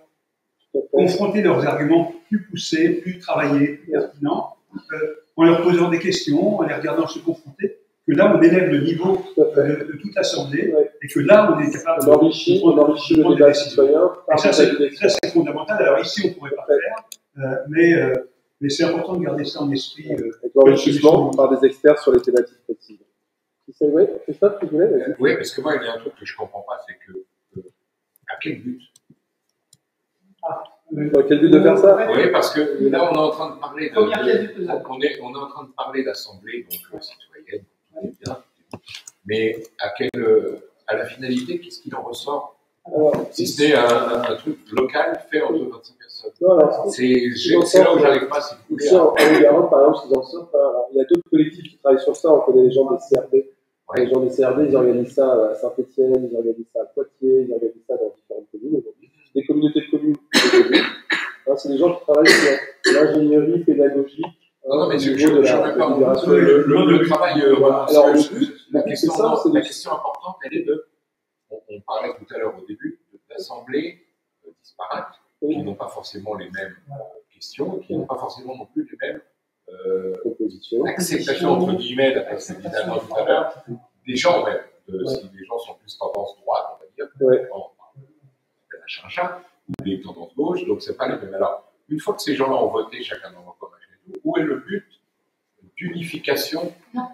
Speaker 5: confronter leurs arguments plus poussés, plus travaillés, plus pertinents, en leur posant des questions, en les regardant se confronter, que là, on élève le niveau de toute l'Assemblée, et que là, on est capable
Speaker 1: d'enrichir le débat citoyen.
Speaker 5: Et ça, c'est fondamental. Alors ici, on ne pourrait pas faire, mais c'est important de garder ça en esprit.
Speaker 1: L'enrichissement par des experts sur les thématiques précises. Oui, Christophe, tu voulais?
Speaker 8: Oui, parce que moi, il y a un truc que je ne comprends pas, c'est que, à quel but?
Speaker 1: Quel but de faire ça?
Speaker 8: Oui, parce que là, on est en train de parler on est en train de parler d'assemblée, donc citoyenne, tout est bien. Mais à la finalité, qu'est-ce qu'il en ressort? Si c'était un truc local fait entre 25 personnes. C'est là où j'arrive pas, si vous voulez.
Speaker 1: Ici, en Haute-Garonne, par exemple, ils en sortent. Il y a d'autres collectifs qui travaillent sur ça. On connaît les gens des CRD. Les gens des CRD, ils organisent ça à Saint-Étienne, ils organisent ça à Poitiers, ils organisent ça dans différentes communes. Des communautés de communes. C'est des gens qui travaillent sur l'ingénierie pédagogique.
Speaker 8: Non, mais je ne remets pas en cause le travail.
Speaker 1: Alors,
Speaker 8: la question importante, elle est on parlait tout à l'heure au début d'assemblées disparates qui n'ont pas forcément les mêmes questions, qui n'ont pas forcément non plus les mêmes acceptations, entre guillemets, d'après ce que disait Alain tout à l'heure, des gens même. Si les gens sont plus tendance droite, on va dire, un chat, ou des tendances gauche, donc c'est pas les mêmes. Alors, une fois que ces gens-là ont voté, chacun dans leur commun chez nous, où est le but d'unification? Non,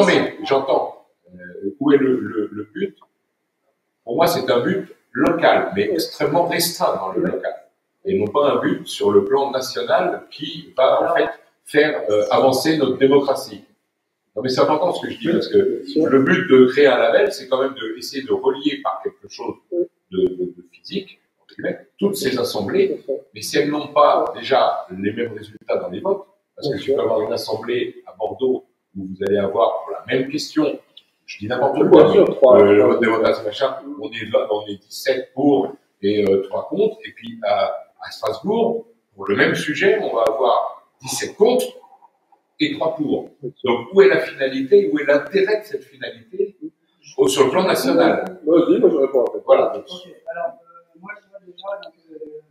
Speaker 8: mais j'entends. Où est le but? Pour moi, c'est un but local, mais extrêmement restreint dans le local. Et non pas un but sur le plan national qui va en fait faire avancer notre démocratie. Non, mais c'est important ce que je dis, parce que le but de créer un label, c'est quand même d'essayer de relier par quelque chose de physique, toutes ces assemblées, mais si elles n'ont pas déjà les mêmes résultats dans les votes, parce que tu peux avoir une assemblée à Bordeaux où vous allez avoir pour la même question, je dis n'importe quoi, le vote démocratie machin, on est 17 pour et 3 contre, et puis à Strasbourg, pour le même sujet, on va avoir 17 contre et 3 pour. Donc où est la finalité, où est l'intérêt de cette finalité sur le plan national?
Speaker 1: Moi je réponds en fait.
Speaker 8: Voilà.
Speaker 4: Okay. Alors, moi je vois déjà,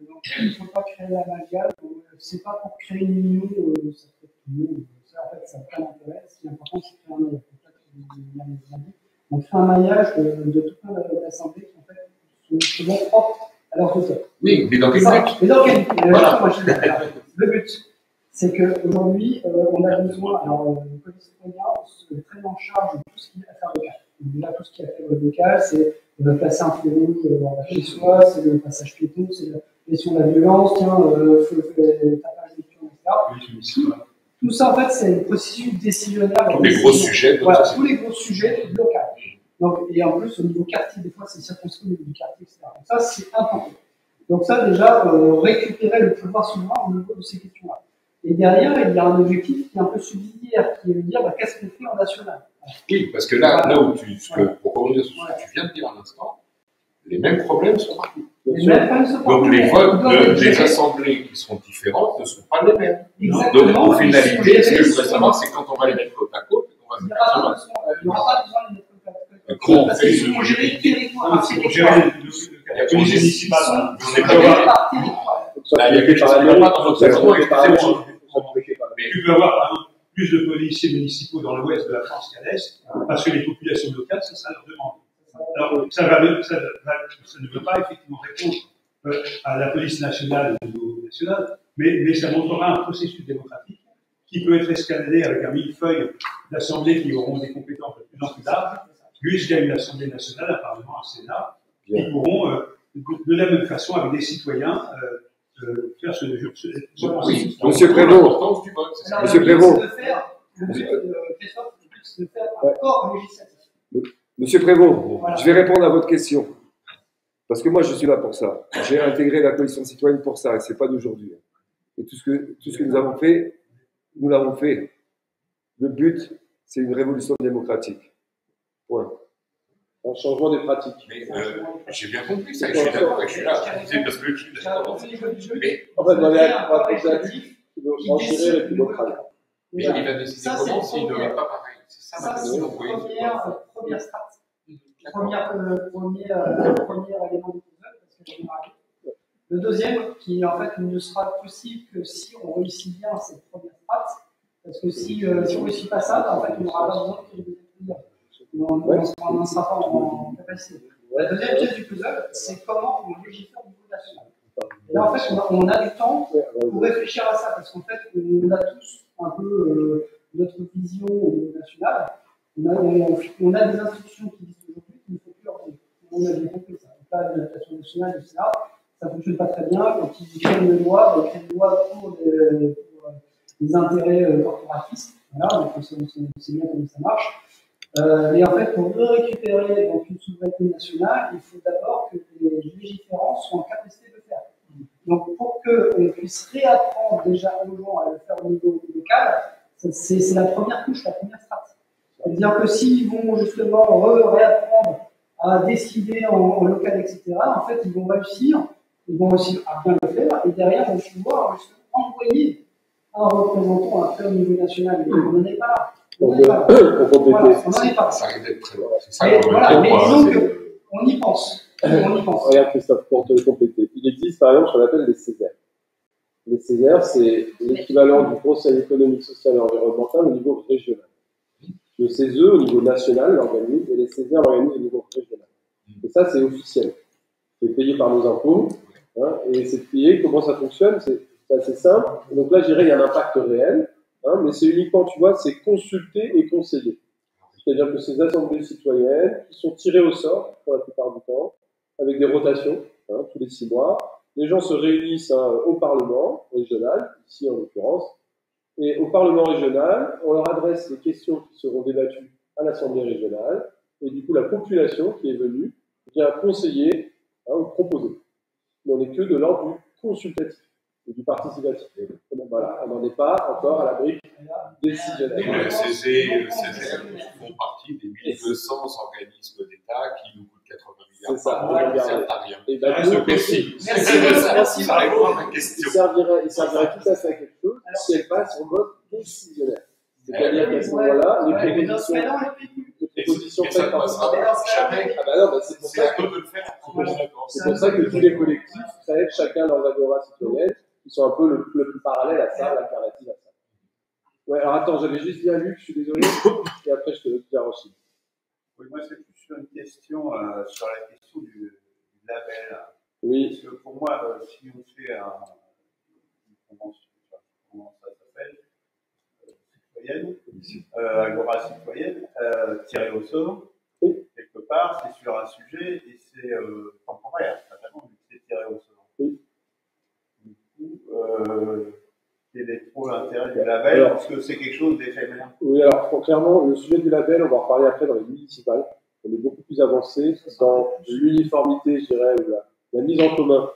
Speaker 4: donc, il ne faut pas créer l'amalgame, c'est pas pour créer une union, ça fait une union, en fait ça n'a pas d'intérêt, ce qui est important c'est de créer un maillage. On crée un maillage de tout plein d'assemblées qui en fait sont souvent propres à leur auteur.
Speaker 8: Oui, mais dans quel but?
Speaker 4: Mais dans quel but? Le but, c'est qu'aujourd'hui, on a besoin, alors le code citoyen se prenne en charge de tout ce qui est affaires locales. Déjà, tout ce qui est affaires locales, c'est placer un feu rouge chez soi, c'est le passage piéton, c'est la question de la violence, le tapage des pions, etc. Tout ça, en fait, c'est le processus décisionnaire.
Speaker 8: Tous les gros sujets.
Speaker 4: Voilà, tous les gros sujets locaux. Donc, et en plus, au niveau quartier, des fois, c'est circonscrit au niveau du quartier, etc. Donc ça, c'est important. Donc ça, déjà, récupérer le pouvoir souverain au niveau de ces questions-là. Et derrière, il y a un objectif qui est un peu subsidiaire, qui est de dire, qu'est-ce qu'on fait en national?
Speaker 8: Oui, parce que là où pour revenir sur ce que tu viens de dire à l'instant, les mêmes problèmes sont partout. Donc les votes des assemblées qui seront différentes ne sont pas les mêmes.
Speaker 4: Exactement.
Speaker 8: Donc en finalité, ce que je voudrais savoir, c'est quand on va les mettre côte à côte, on va se dire
Speaker 4: il n'y aura pas besoin de les mettre côte à côte.
Speaker 8: Comment
Speaker 4: parce qu'ils sont gérés territoire.
Speaker 5: C'est pour gérer la police municipale.
Speaker 8: On n'est pas
Speaker 4: par territoire.
Speaker 8: Il y a quelque chose qui ne va pas dans notre raisonnement, excusez-moi.
Speaker 5: Mais tu peux avoir, par exemple, plus de policiers municipaux dans l'ouest de la France qu'à l'est, parce que les populations locales, ça leur demande. Alors, ça ne veut pas effectivement répondre à la police nationale au niveau national, mais ça montrera un processus démocratique qui peut être escaladé avec un millefeuille d'assemblées qui auront des compétences de plus en plus larges, jusqu'à une assemblée nationale, un parlement, un sénat, qui pourront, de la même façon, avec des citoyens, faire ce jeu.
Speaker 8: Oui,
Speaker 9: Monsieur Prévost. Monsieur Prévost.
Speaker 4: C'est de faire un corps législatif.
Speaker 9: Monsieur Prévost, je vais répondre à votre question. Parce que moi, je suis là pour ça. J'ai intégré la coalition citoyenne pour ça, et ce n'est pas d'aujourd'hui. Et tout ce que nous avons fait, nous l'avons fait. Le but, c'est une révolution démocratique. Point.
Speaker 1: Un changement des pratiques.
Speaker 8: Mais j'ai bien compris ça, je suis d'accord, et je suis là. C'est parce que je suis d'accord. Mais
Speaker 1: en fait, on va poser un but qui veut enchérir les plus locales.
Speaker 8: Mais il va décider comment s'il ne va pas pareil. C'est ça ma question.
Speaker 4: Première start. Premier élément du puzzle. Le deuxième, qui en fait ne sera possible que si on réussit bien cette première strat, parce que si on ne réussit pas ça, en fait, on n'aura pas besoin de les deuxième. On n'en sera pas en capacité. La deuxième pièce du puzzle, c'est comment on légifère au niveau national. Et là, en fait, on a du temps pour réfléchir à ça, parce qu'en fait, on a tous un peu notre vision au niveau national. On a des instructions qui existent aujourd'hui qu'il ne faut plus revenir. On a bien compris ça. Donc là, l'adaptation nationale, etc., ça ne fonctionne pas très bien. Quand ils créent une loi, ils créent une loi pour les intérêts corporatistes. Voilà, donc on sait bien comment ça marche. Mais en fait, pour récupérer donc, une souveraineté nationale, il faut d'abord que les légiférants soient en capacité de le faire. Donc, pour qu'on puisse réapprendre déjà aux gens à le faire au niveau local, c'est la première couche, la première strate. C'est-à-dire que s'ils vont justement réapprendre à décider en local, etc., en fait, ils vont réussir à bien le faire, et derrière, on va pouvoir envoyer un représentant après au niveau national. Mais on n'en est pas là. On n'en est pas là.
Speaker 8: Ça arrive d'être très loin. C'est ça
Speaker 4: mais disons qu'on y pense. On y pense.
Speaker 1: Regarde Christophe, pour te compléter. Il existe par exemple ce qu'on appelle les Césaires. Les Césaires, c'est l'équivalent du Conseil économique, social et environnemental au niveau régional. Le CESE au niveau national l'organise et les Césaires l'organisent au niveau régional. Et ça, c'est officiel. C'est payé par nos impôts. Hein, et c'est payé. Comment ça fonctionne? C'est assez simple. Et donc là, je dirais qu'il y a un impact réel. Hein, mais c'est uniquement, tu vois, c'est consulter et conseiller. C'est-à-dire que ces assemblées citoyennes qui sont tirées au sort pour la plupart du temps, avec des rotations, hein, tous les 6 mois. Les gens se réunissent au Parlement régional, ici en l'occurrence, et au Parlement régional, on leur adresse les questions qui seront débattues à l'Assemblée régionale, et du coup la population qui est venue vient conseiller ou proposer. Mais on n'est que de l'ordre du consultatif et du participatif. Donc, voilà, on n'en est pas encore à la brique décisionnelle.
Speaker 8: Le CESE font partie des 1200 organismes d'État qui nous coûtent 80 milliards par an et ne servent à rien.
Speaker 1: Et ben,
Speaker 4: merci.
Speaker 8: Ça répond à ma question.
Speaker 1: Il servirait tout à fait à quelque chose si elle passe en mode décisionnaire. C'est-à-dire qu'à ce moment-là, les propositions faites par
Speaker 8: jamais.
Speaker 1: Ah bah non, bah c'est pour ça que c'est pour ça que tous les collectifs créent chacun leurs agoras citoyennes qui sont un peu le plus parallèle à ça, l'alternative à ça. Ouais, alors attends, j'avais juste dit à Luc, je suis désolé, et après je te laisse faire aussi.
Speaker 10: Oui, moi c'est plus une question sur la question du label.
Speaker 1: Oui.
Speaker 10: Parce que pour moi, si on fait une convention, comment ça s'appelle, citoyenne, agora citoyenne, tirée au sort,
Speaker 1: oui.
Speaker 10: Quelque part, c'est sur un sujet et c'est temporaire, fatalement, vu que c'est tiré au sort.
Speaker 1: Oui.
Speaker 10: Du coup, quel est trop l'intérêt du label, parce que c'est quelque chose d'éphémère.
Speaker 1: Oui, alors clairement, le sujet du label, on va en reparler après dans les municipales. On est beaucoup plus avancé dans l'uniformité, je dirais, ou la mise en commun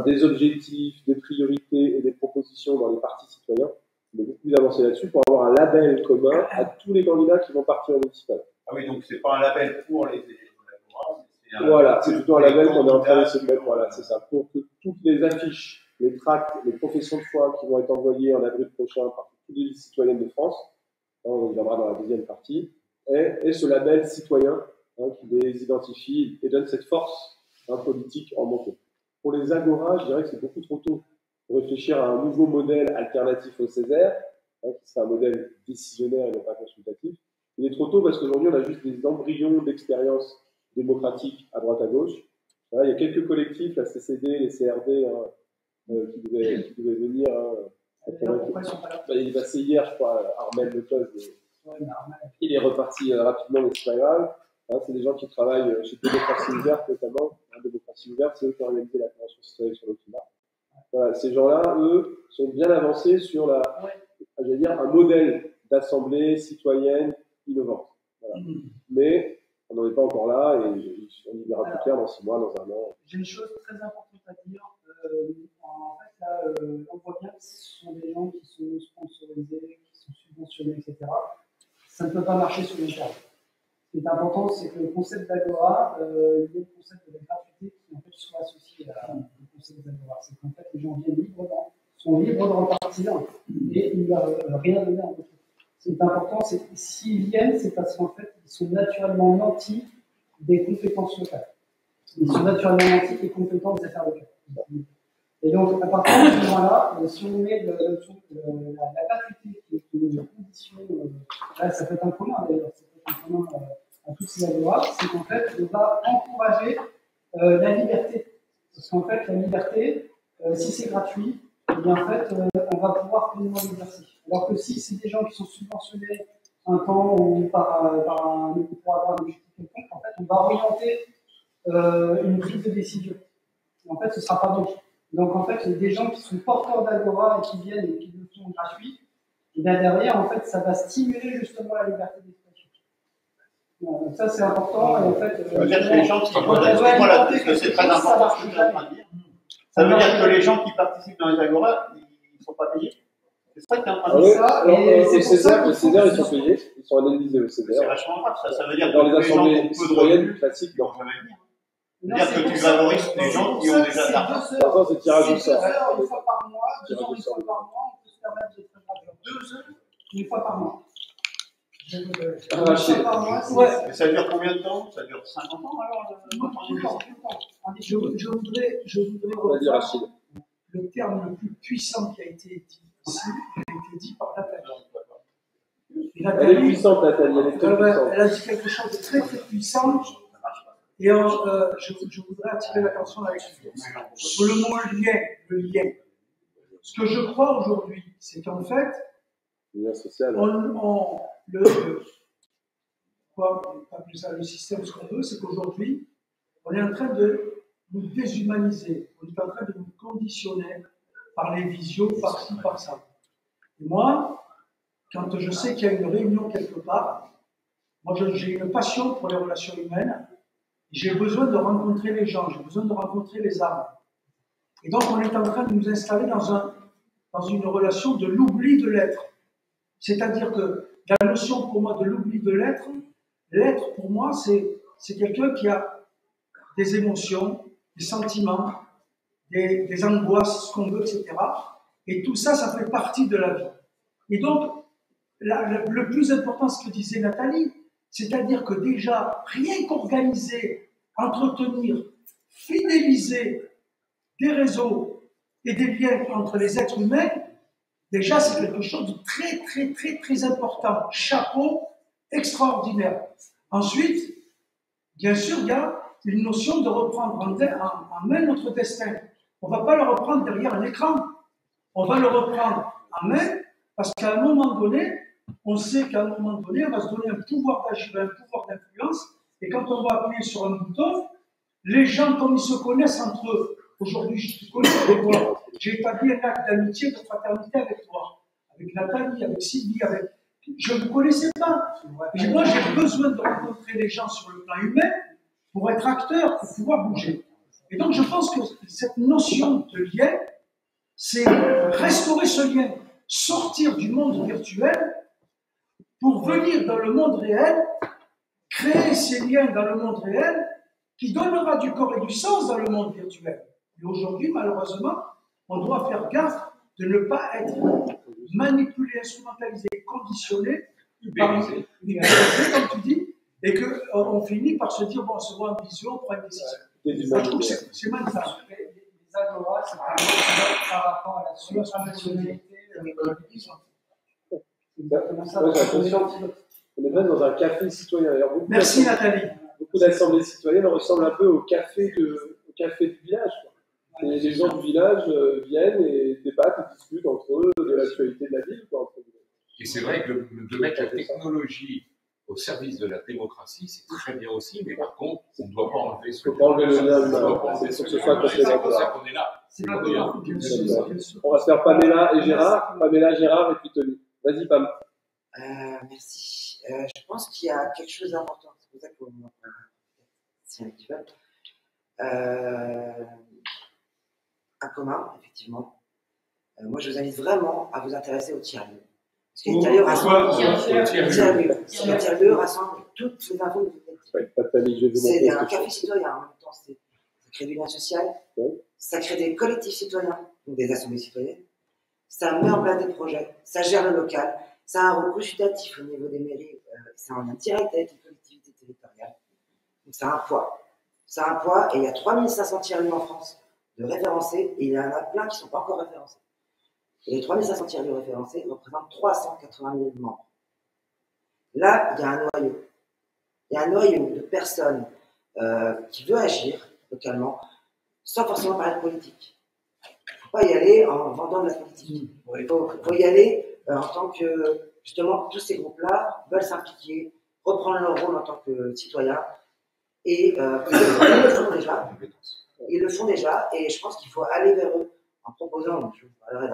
Speaker 1: des objectifs, des priorités et des propositions dans les partis citoyens. On est beaucoup plus avancé là-dessus pour avoir un label commun à tous les candidats qui vont partir en municipal.
Speaker 10: Ah oui, donc c'est pas un label pour les électorats, c'est un
Speaker 1: voilà, c'est plutôt un label qu'on est en train de se mettre, voilà, c'est ça, pour que toutes les affiches, les tracts, les professions de foi qui vont être envoyées en avril prochain par toutes les listes citoyennes de France, on viendra dans la deuxième partie, et ce label citoyen qui les identifie et donne cette force politique en montée. Pour les agoras, je dirais que c'est beaucoup trop tôt pour réfléchir à un nouveau modèle alternatif au Césaire, qui serait un modèle décisionnaire et non pas consultatif. Il est trop tôt parce qu'aujourd'hui, on a juste des embryons d'expérience démocratique à droite à gauche. Voilà, il y a quelques collectifs, la CCD, les CRD, qui devaient venir. Il est passé hier, je crois, Armel Lecause. Il est reparti rapidement, mais c'est pas grave. C'est des gens qui travaillent chez Démocratie Ouverte, notamment. Démocratie Ouverte, c'est eux qui ont organisé la Convention citoyenne sur le climat. Voilà, ces gens-là, eux, sont bien avancés sur j'allais dire, un modèle d'assemblée citoyenne innovante. Voilà. Mais on n'en est pas encore là et on y verra plus clair dans 6 mois, dans 1 an.
Speaker 4: J'ai une chose très importante à dire. En fait, là, on voit bien que ce sont des gens qui sont sponsorisés, qui sont subventionnés, etc. Ça ne peut pas marcher sur le terme. Ce qui est important, c'est que le concept d'agora, il y a le concept de la gratuité qui en fait soit associé au concept d'agora. C'est qu'en fait, les gens viennent librement, sont libres de repartir et ils ne leur rien donner en retour. Ce qui est important, c'est que s'ils viennent, c'est parce qu'en fait, ils sont naturellement nantis des compétences locales. Ils sont naturellement nantis des compétences des affaires locales. Et donc, à partir de ce moment-là, si on met la gratuité qui est une condition, là, ça peut être un commun d'ailleurs, ça peut être un commun à toutes ces agoras, c'est qu'en fait, on va encourager la liberté. Parce qu'en fait, la liberté, si c'est gratuit, eh bien, en fait, on va pouvoir pleinement l'exercer. Alors que si c'est des gens qui sont subventionnés un temps ou pour avoir un objectif quelconque, en fait, on va orienter une prise de décision. Et en fait, ce ne sera pas bon. Donc, en fait, des gens qui sont porteurs d'agora et qui viennent et qui le font gratuit, et bien derrière, en fait, ça va stimuler justement la liberté d'expression. Donc, ça, c'est important. Et en fait,
Speaker 10: ça veut dire que les gens qui parce que c'est très important ce que tu es en train de dire. Ça veut dire que les gens qui participent dans les agoras, ils ne sont pas payés. C'est ça que tu es en train de dire.
Speaker 1: Alors, le Césaire, ils sont payés. Ils sont indemnisés au Césaire.
Speaker 10: C'est vachement grave, ça. Ça veut dire
Speaker 1: dans
Speaker 10: que
Speaker 1: les assemblées citoyennes classiques, non.
Speaker 10: C'est-à-dire que tu favorises les gens qui ont déjà de l'argent.
Speaker 1: C'est tirage au sort.
Speaker 4: 2 heures une fois par mois, 2 heures une fois par mois, on peut se permettre de faire 2 heures une fois par mois.
Speaker 10: Ouais. Et ça dure combien de temps? Ça dure 50 ans alors
Speaker 4: Je voudrais reprendre le terme le plus puissant qui a été dit ici, qui a été dit par Nathalie.
Speaker 1: Elle est puissante, Nathalie, elle est très puissante.
Speaker 4: Elle a dit quelque chose de très très puissant. Et je voudrais attirer l'attention là-dessus. Sur le mot lien, le lien. Ce que je crois aujourd'hui, c'est qu'en fait,
Speaker 1: lien social.
Speaker 4: Appeler ça le système, ce qu'on veut, c'est qu'aujourd'hui, on est en train de nous déshumaniser. On est en train de nous conditionner par les visios, par-ci, par-ça. Et moi, quand je sais qu'il y a une réunion quelque part, moi j'ai une passion pour les relations humaines. J'ai besoin de rencontrer les gens, j'ai besoin de rencontrer les âmes. Et donc, on est en train de nous installer dans une relation de l'oubli de l'être. C'est-à-dire que la notion pour moi de l'oubli de l'être, l'être pour moi, c'est quelqu'un qui a des émotions, des sentiments, des angoisses, ce qu'on veut, etc. Et tout ça, ça fait partie de la vie. Et donc, le plus important, ce que disait Nathalie, c'est-à-dire que déjà, rien qu'organiser, entretenir, fidéliser des réseaux et des liens entre les êtres humains, déjà c'est quelque chose de très, très, très, très important. Chapeau extraordinaire. Ensuite, bien sûr, il y a une notion de reprendre en main notre destin. On ne va pas le reprendre derrière un écran. On va le reprendre en main parce qu'à un moment donné, on sait qu'à un moment donné, on va se donner un pouvoir d'agir, un pouvoir d'influence. Et quand on va appuyer sur un bouton, les gens, comme ils se connaissent entre eux, aujourd'hui, je te connais avec toi, j'ai établi un acte d'amitié, de fraternité avec toi, avec Nathalie, avec Sylvie, je ne vous connaissais pas. Et moi, j'ai besoin de rencontrer les gens sur le plan humain pour être acteur, pour pouvoir bouger. Et donc, je pense que cette notion de lien, c'est restaurer ce lien, sortir du monde virtuel pour venir dans le monde réel, créer ces liens dans le monde réel qui donnera du corps et du sens dans le monde virtuel. Et aujourd'hui, malheureusement, on doit faire gaffe de ne pas être manipulé, instrumentalisé, conditionné, utilisé, comme tu dis, et qu'on finit par se dire, bon, on se voit en vision, on prend une décision. Je trouve que c'est magnifique.
Speaker 11: Les agoras, c'est par rapport à la surdimensionnalité de l'économie.
Speaker 1: On est même dans un café citoyen.
Speaker 4: Merci Nathalie.
Speaker 1: Beaucoup d'assemblées citoyennes ressemblent un peu au café du village. Et les gens du village viennent et débattent et discutent entre eux de l'actualité de la ville.
Speaker 8: Et c'est vrai que de mettre la technologie au service de la démocratie, c'est très bien aussi, mais par contre, on ne doit pas enlever ce lien humain. C'est pour que ce soit complémentaire. C'est pour ça qu'on est là.
Speaker 1: On va se faire Pamela et Gérard. Pamela, Gérard et puis Tony. Vas-y, Pam.
Speaker 12: Merci. Je pense qu'il y a quelque chose d'important. C'est pour ça qu'on en parle. Si un petit peu. Un commun, effectivement. Moi, je vous invite vraiment à vous intéresser au tiers-lieu. Parce que le tiers-lieu rassemble toutes les infos que vous avez. C'est un café citoyen en même temps. Ça crée du lien social. Ça crée des collectifs citoyens, donc des assemblées citoyennes. Ça met en place des projets. Ça gère le local. Ça a un rôle consultatif au niveau des mairies. C'est en lien direct avec les collectivités territoriales. Donc, ça a un poids. Ça a un poids et il y a 3500 tiers-lieux en France de référencés et il y en a plein qui ne sont pas encore référencés. Et les 3500 tiers-lieux référencés représentent 380 000 membres. Là, il y a un noyau. Il y a un noyau de personnes qui veulent agir localement sans forcément parler de politique. Il ne faut pas y aller en vendant de la politique. Il faut y aller en tant que, justement, tous ces groupes-là veulent s'impliquer, reprendre leur rôle en tant que citoyens. Et ils le font déjà. Ils le font déjà, et je pense qu'il faut aller vers eux en proposant, je vous parlerai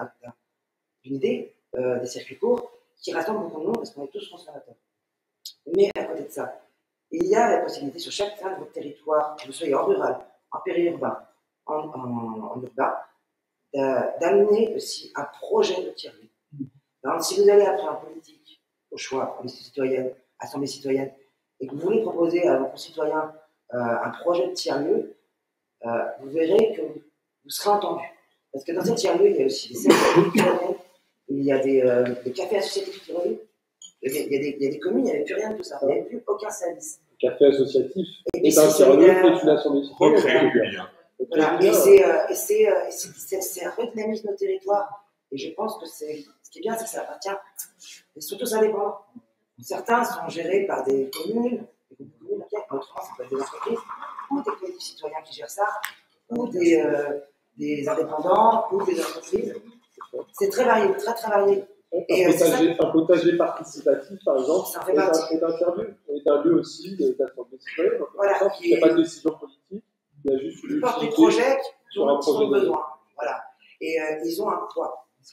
Speaker 12: d'une idée, des circuits courts qui rassemblent beaucoup de monde parce qu'on est tous consommateurs. Mais à côté de ça, il y a la possibilité sur chacun de votre territoire, que vous soyez en rural, en périurbain, en urbain, d'amener aussi un projet de tiers-lieu. Si vous allez après en politique, au choix, en liste citoyenne, assemblée citoyenne, et que vous voulez proposer à vos concitoyens un projet de tiers-lieu, vous verrez que vous serez entendu. Parce que dans ces tiers-lieux, il y a aussi des cercles culturels, il y a des cafés associatifs qui reviennent, Il y a des communes, il n'y avait plus rien de tout ça. Il n'y avait plus aucun service.
Speaker 1: Le café associatif est un tiers-lieu, est une assemblée citoyenne.
Speaker 12: Voilà, et c'est redynamise nos territoires. Et je pense que ce qui est bien, c'est que ça appartient, et surtout ça dépend. Certains sont gérés par des communes, autrement ça peut être des entreprises, ou des collectifs citoyens qui gèrent ça, ou des indépendants, ou des entreprises. C'est très varié, très très varié.
Speaker 1: Un potager participatif, par exemple,
Speaker 12: ça fait partie.
Speaker 1: est un lieu aussi d'assemblée citoyenne.
Speaker 12: Voilà,
Speaker 1: il n'y a pas de décision politique, il y a juste
Speaker 12: une porte des projets dont ils ont besoin. Voilà. Et ils ont un poids. Il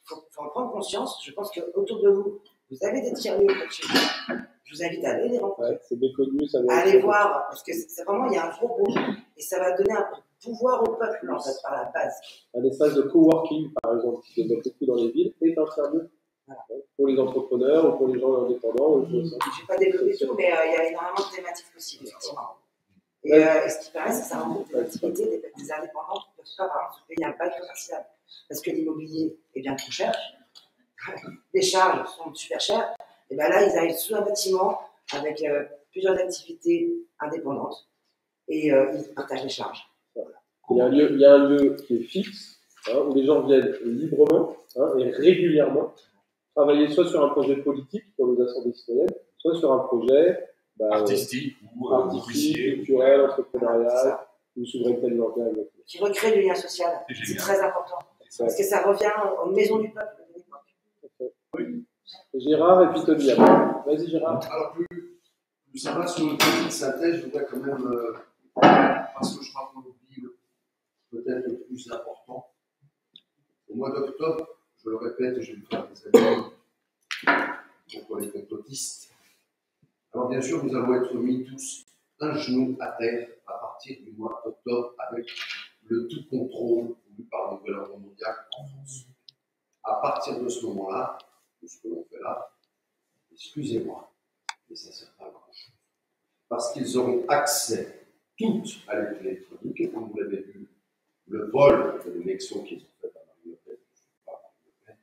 Speaker 12: faut en prendre conscience. Je pense qu'autour de vous, vous avez des tiers-lieux près de chez vous. Je vous invite à aller les rencontrer.
Speaker 1: Ouais, c'est méconnu, ça va
Speaker 12: aller voir, parce que c'est vraiment, il y a un gros boom. Et ça va donner un pouvoir au peuple, en fait, par la base.
Speaker 1: Un espace de coworking, par exemple, qui se développe beaucoup dans les villes, est un tiers-lieu. Voilà. Pour les entrepreneurs ou pour les gens indépendants. Je ne vais
Speaker 12: pas développer tout, mais il y a énormément de thématiques possibles, effectivement. Et ce qui paraît, c'est que ça rencontre des activités des indépendants qui ne peuvent pas, par exemple, se payer un bail commercial. Parce que l'immobilier est bien trop cher, les charges sont super chères, et bien là, ils arrivent sous un bâtiment avec plusieurs activités indépendantes et ils partagent les charges.
Speaker 1: Voilà. Il y a un lieu qui est fixe, où les gens viennent librement et régulièrement travailler soit sur un projet politique, comme les assemblées citoyennes, soit sur un projet
Speaker 8: artistique ou
Speaker 1: culturel, entrepreneurial, ou souveraineté alimentaire.
Speaker 12: Qui recrée du lien social. C'est très important. Parce que ça revient aux maisons du peuple de l'époque.
Speaker 1: Oui. Gérard et puis Tony. Vas-y Gérard.
Speaker 13: Alors plus ça va sur une petite synthèse, je voudrais quand même, parce que je crois qu'on oublie peut-être le plus important. Au mois d'octobre, je le répète, j'ai dû faire des amis contre les complotistes. Alors bien sûr, nous allons être mis tous un genou à terre à partir du mois d'octobre avec le tout contrôle voulu par le nouvel ordre mondial en France. À partir de ce moment-là, de ce que l'on fait là, excusez-moi, mais ça ne sert pas à grand-chose. Parce qu'ils auront accès toutes à l'électronique, et comme vous l'avez vu, le vol de l'élection qu'ils ont fait à Marine Le Pen, je ne suis pas Marine Le Pen,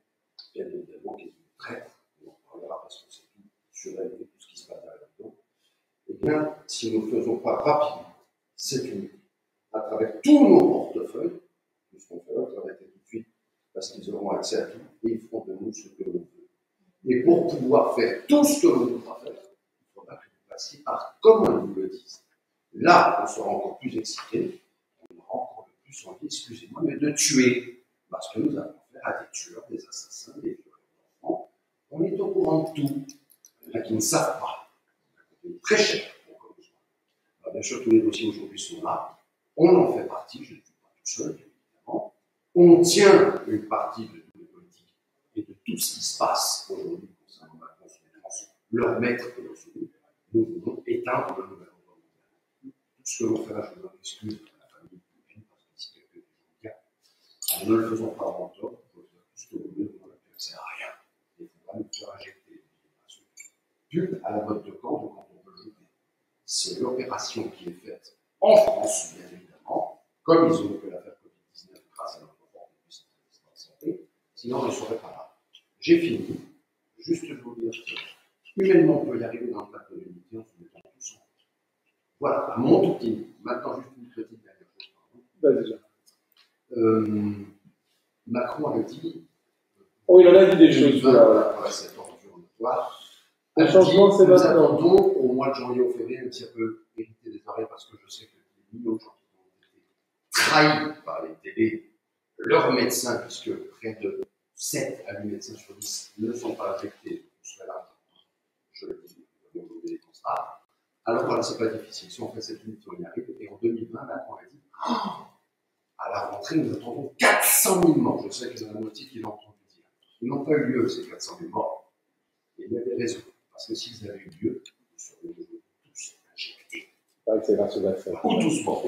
Speaker 13: bien évidemment qu'ils ont traître, on en parlera parce que c'est tout sur elle et tout ce qui se passe derrière le dos. Eh bien, si nous ne le faisons pas rapidement, c'est une à travers tous nos portefeuilles, tout ce qu'on fait là, ça va être tout de suite, parce qu'ils auront accès à tout et ils feront de nous ce que l'on veut. Et pour pouvoir faire tout ce que l'on voudra faire, il faudra que vous passiez par comme on vous le dise. Là, on sera encore plus excité, on aura encore plus envie, excusez-moi, mais de tuer, parce que nous avons affaire à des tueurs, des assassins, des violeurs d'enfants. On est au courant de tout. Il y en a qui ne savent pas. C'est très cher pour commencer. Alors, bien sûr, tous les dossiers aujourd'hui sont là. On en fait partie, je ne suis pas tout seul, évidemment. On tient une partie de tous les politiques et de tout ce qui se passe aujourd'hui concernant la France, leur maître et leur soumis. Nous voulons éteindre le nouvel ordre mondial. Tout ce que l'on fait là, je m'en excuse à la famille Poutine, parce que si quelqu'un est cas, ne le faisons pas en octobre, il faut faire tout ce que vous voulez, on ne sert à rien. Il faudra nous faire injecter les générations. Pub à la mode de camp, quand on peut le jeter. C'est l'opération qui est faite en France, bien évidemment, comme ils ont fait l'affaire Covid-19 grâce à notre forme de puissance de santé, sinon on ne serait pas là. J'ai fini. Juste vous dire que humainement, on peut y arriver dans la communauté en se mettant tous en compte. Voilà, à mon tout petit. Maintenant, juste une petite dernière chose. Macron avait dit.
Speaker 1: Oh, il en a dit des choses.
Speaker 13: Voilà, cette environnementoire.
Speaker 1: Le changement, c'est
Speaker 13: nous
Speaker 1: maintenant.
Speaker 13: attendons au mois de janvier ou février, même si ça peut hériter des oreilles, parce que je sais que des millions de gens qui ont été trahis par les télés, leurs médecins, puisque près de 7 à 8 médecins sur 10 ne sont pas affectés, là, je le dis, nous avons des constats. Alors voilà, c'est pas difficile. Si on fait cette unité, on y arrive. Et en 2020, Macron a dit, à la rentrée, nous attendons 400 000 morts. Je sais qu'il y en a la moitié qui l'ont entendu dire. Ils n'ont pas eu lieu, ces 400 000 morts. Et il y avait raison. Parce que s'ils avaient eu lieu, nous serions tous injectés.
Speaker 1: C'est grâce au vaccin.
Speaker 13: Ou tous morts.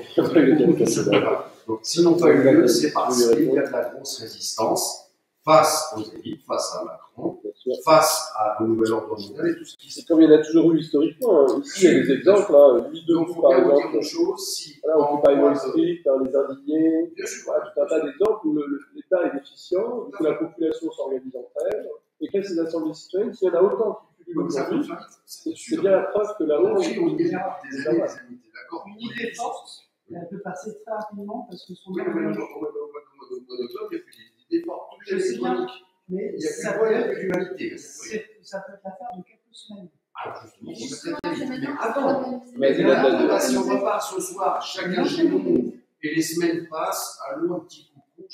Speaker 13: Donc, s'ils n'ont pas eu lieu, c'est parce qu'il y a de la grosse résistance face aux élites, face à Macron, face à un nouvel ordre mondial et tout ce qui se passe.
Speaker 1: Comme il y en a toujours eu historiquement, ici il y a des exemples, lui de vous par exemple. Occupy Wall Street, les indignés, tout un tas d'exemples où l'État est déficient, où la population s'organise entre elles, et quelles ces assemblées citoyennes, s'il y en a autant qui pullule aujourd'hui, c'est bien la preuve que là-haut,
Speaker 13: on y est des années, d'accord.
Speaker 4: Une idée forte, elle peut passer très rapidement parce que son.
Speaker 13: Oui, mais au mois d'octobre, il y a plus d'idées fortes. Toutes les
Speaker 4: bien, mais
Speaker 13: il y a
Speaker 4: ça
Speaker 13: plus de d'humanité.
Speaker 4: Ça peut être l'affaire de quelques semaines.
Speaker 13: Alors justement,
Speaker 6: Justement,
Speaker 13: mais
Speaker 6: c'est maintenant
Speaker 13: attends,
Speaker 1: Mais
Speaker 13: là, si on repart ce soir, chacun chez nous, et les semaines passent, allô, un petit coucou,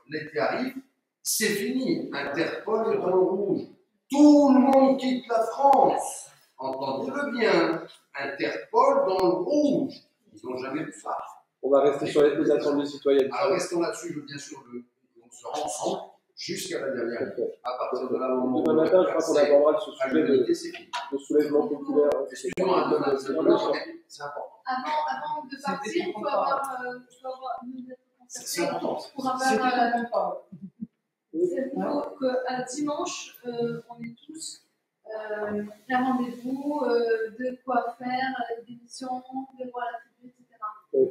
Speaker 13: l'été arrive, c'est fini. Interpol est dans le rouge. Tout le monde quitte la France. Entendez-le bien. Interpol dans le rouge. Ils n'ont jamais vu ça.
Speaker 1: On va rester sur les assemblées citoyennes.
Speaker 13: Alors restons là-dessus, bien sûr, on sera ensemble jusqu'à la dernière. À partir de là,
Speaker 1: demain matin, je crois qu'on abordera ce sujet de soulèvement populaire.
Speaker 13: Excusez-moi, c'est important.
Speaker 6: Avant de partir, il faut avoir nous être
Speaker 13: C'est important.
Speaker 6: pour avoir la parole. Il faut qu'à dimanche, on ait tous un rendez-vous de quoi faire, des missions, de voir la tribu, etc.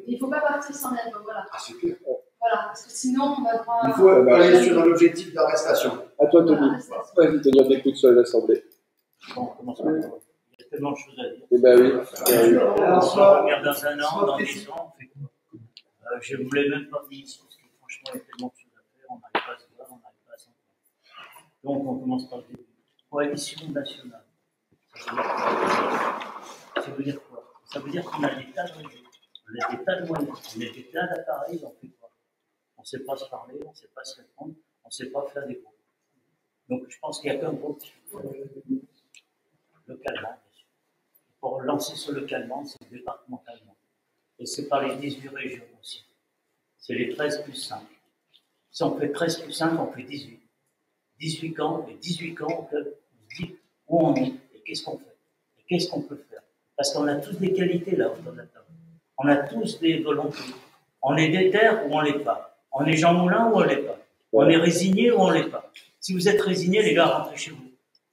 Speaker 6: Il ne faut pas partir sans rien. Voilà.
Speaker 13: Ah, c'est clair.
Speaker 6: Voilà, parce que sinon, on va devoir.
Speaker 13: Il faut aller sur un objectif d'arrestation.
Speaker 1: À toi, Tony. Vas-y, Tony, on t'écoute sur l'Assemblée.
Speaker 3: Bon, comment ça va? Il y a tellement de choses à dire.
Speaker 1: Eh ben oui.
Speaker 3: On va revenir dans un an, dans 10 ans, on fait quoi? Je ne voulais même pas venir ici, parce que franchement, il y a tellement de choses à faire, on n'arrive pas à se voir, on n'arrive pas à s'entendre. Donc, on commence par le début. Coalition nationale. Ça veut dire quoi? Ça veut dire qu'on a des tas de réseaux, on a des tas de moyens, on a des tas d'appareils, on fait quoi? On ne sait pas se parler, on ne sait pas se répondre, on ne sait pas faire des groupes. Donc, je pense qu'il n'y a qu'un groupe qui faut localement, bien sûr. Pour lancer ce localement, c'est départementalement. Et c'est par les 18 régions aussi. C'est les 13 plus 5. Si on fait 13 plus 5, on fait 18. 18 camps, et 18 camps, on se dit où on est et qu'est-ce qu'on fait. Et qu'est-ce qu'on peut faire. Parce qu'on a tous des qualités là autour de la table. On a tous des volontés. On est déter ou on ne l'est pas. On est Jean Moulin ou on ne l'est pas. On est résigné ou on ne l'est pas. Si vous êtes résigné, les gars, rentrez chez vous.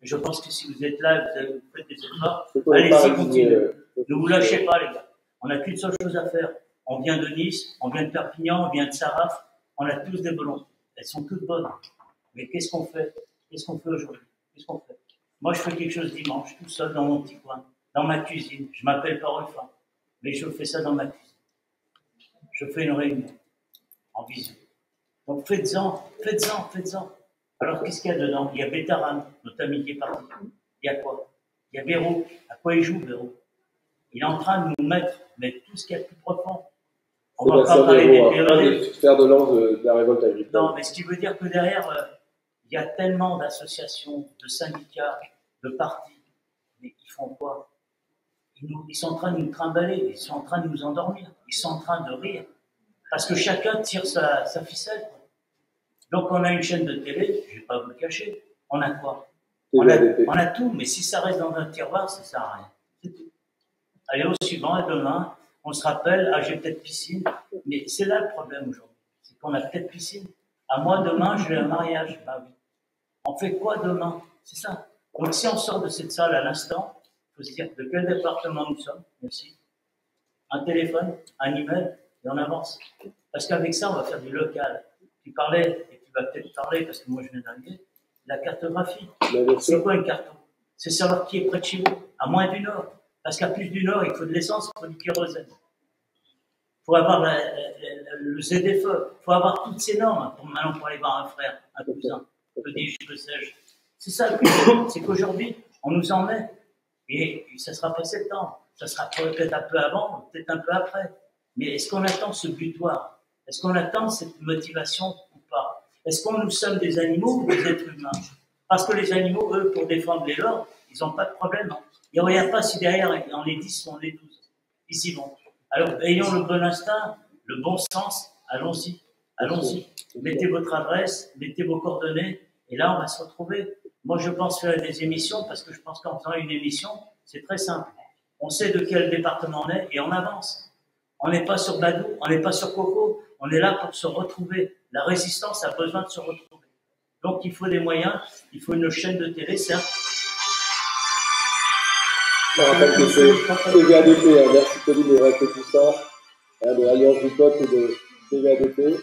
Speaker 3: Et je pense que si vous êtes là, vous faites des efforts, allez-y, continuez. Ne vous lâchez pas, les gars. On n'a qu'une seule chose à faire. On vient de Nice, on vient de Perpignan, on vient de Saraf. On a tous des volontés. Elles sont toutes bonnes. Mais qu'est-ce qu'on fait? Qu'est-ce qu'on fait aujourd'hui? Qu'est-ce qu'on fait? Moi, je fais quelque chose dimanche, tout seul dans mon petit coin, dans ma cuisine. Je m'appelle pas Ruffin, mais je fais ça dans ma cuisine. Je fais une réunion en visio. Donc faites-en. Alors qu'est-ce qu'il y a dedans? Il y a Bétaram, notre ami qui est parti. Il y a quoi? Il y a Béraud. À quoi il joue, Béraud? Il est en train de nous mettre tout ce qu'il y a de plus profond. On va pas parler des PED.
Speaker 1: Faire de lance de la révolte agricole.
Speaker 3: Non, mais ce qui veut dire que derrière, il y a tellement d'associations, de syndicats, de partis. Mais ils font quoi? Ils sont en train de nous trimballer, ils sont en train de nous endormir, ils sont en train de rire. Parce que chacun tire sa ficelle. Donc on a une chaîne de télé, je ne vais pas vous le cacher. On a quoi? On a tout, mais si ça reste dans un tiroir, ça ne sert à rien. C'est tout. Allez au suivant, et demain, on se rappelle, j'ai peut-être piscine. Mais c'est là le problème aujourd'hui. C'est qu'on a peut-être piscine. À moi, demain, j'ai un mariage. Bah oui. On fait quoi demain? C'est ça. Donc si on sort de cette salle à l'instant, il faut se dire de quel département nous sommes. Merci. Un téléphone, un email, et on avance. Parce qu'avec ça, on va faire du local. Tu parlais, et tu vas peut-être parler, parce que moi je viens d'arriver, la cartographie. C'est quoi une carto? C'est savoir qui est près de chez vous, à moins du nord. Parce qu'à plus du nord, il faut de l'essence, il faut du kérosène. Il faut avoir le ZFE, il faut avoir toutes ces normes pour maintenant pour aller voir un frère, un cousin, que dis-je, que sais-je. C'est ça le plus, c'est qu'aujourd'hui, on nous en met. Et ça sera pas septembre. Ça sera peut-être un peu avant, peut-être un peu après. Mais est-ce qu'on attend ce butoir? Est-ce qu'on attend cette motivation ou pas? Est-ce qu'on nous sommes des animaux ou des êtres humains? Parce que les animaux, eux, pour défendre les leurs, ils n'ont pas de problème. Hein. Ils ne regardent pas si derrière, on est 10 ou on est 12. Ils y vont. Alors, ayons le bon instinct, le bon sens, allons-y. Allons-y. Mettez votre adresse, mettez vos coordonnées, et là, on va se retrouver. Moi, je pense faire des émissions, parce que je pense qu'en faisant une émission, c'est très simple. On sait de quel département on est, et on avance. On n'est pas sur Badou, on n'est pas sur Coco, on est là pour se retrouver. La résistance a besoin de se retrouver. Donc, il faut des moyens, il faut une chaîne de télé, certes.
Speaker 1: Je rappelle que c'est TVADP, merci Tony de répéter tout ça, de l'Alliance du peuple de TVADP.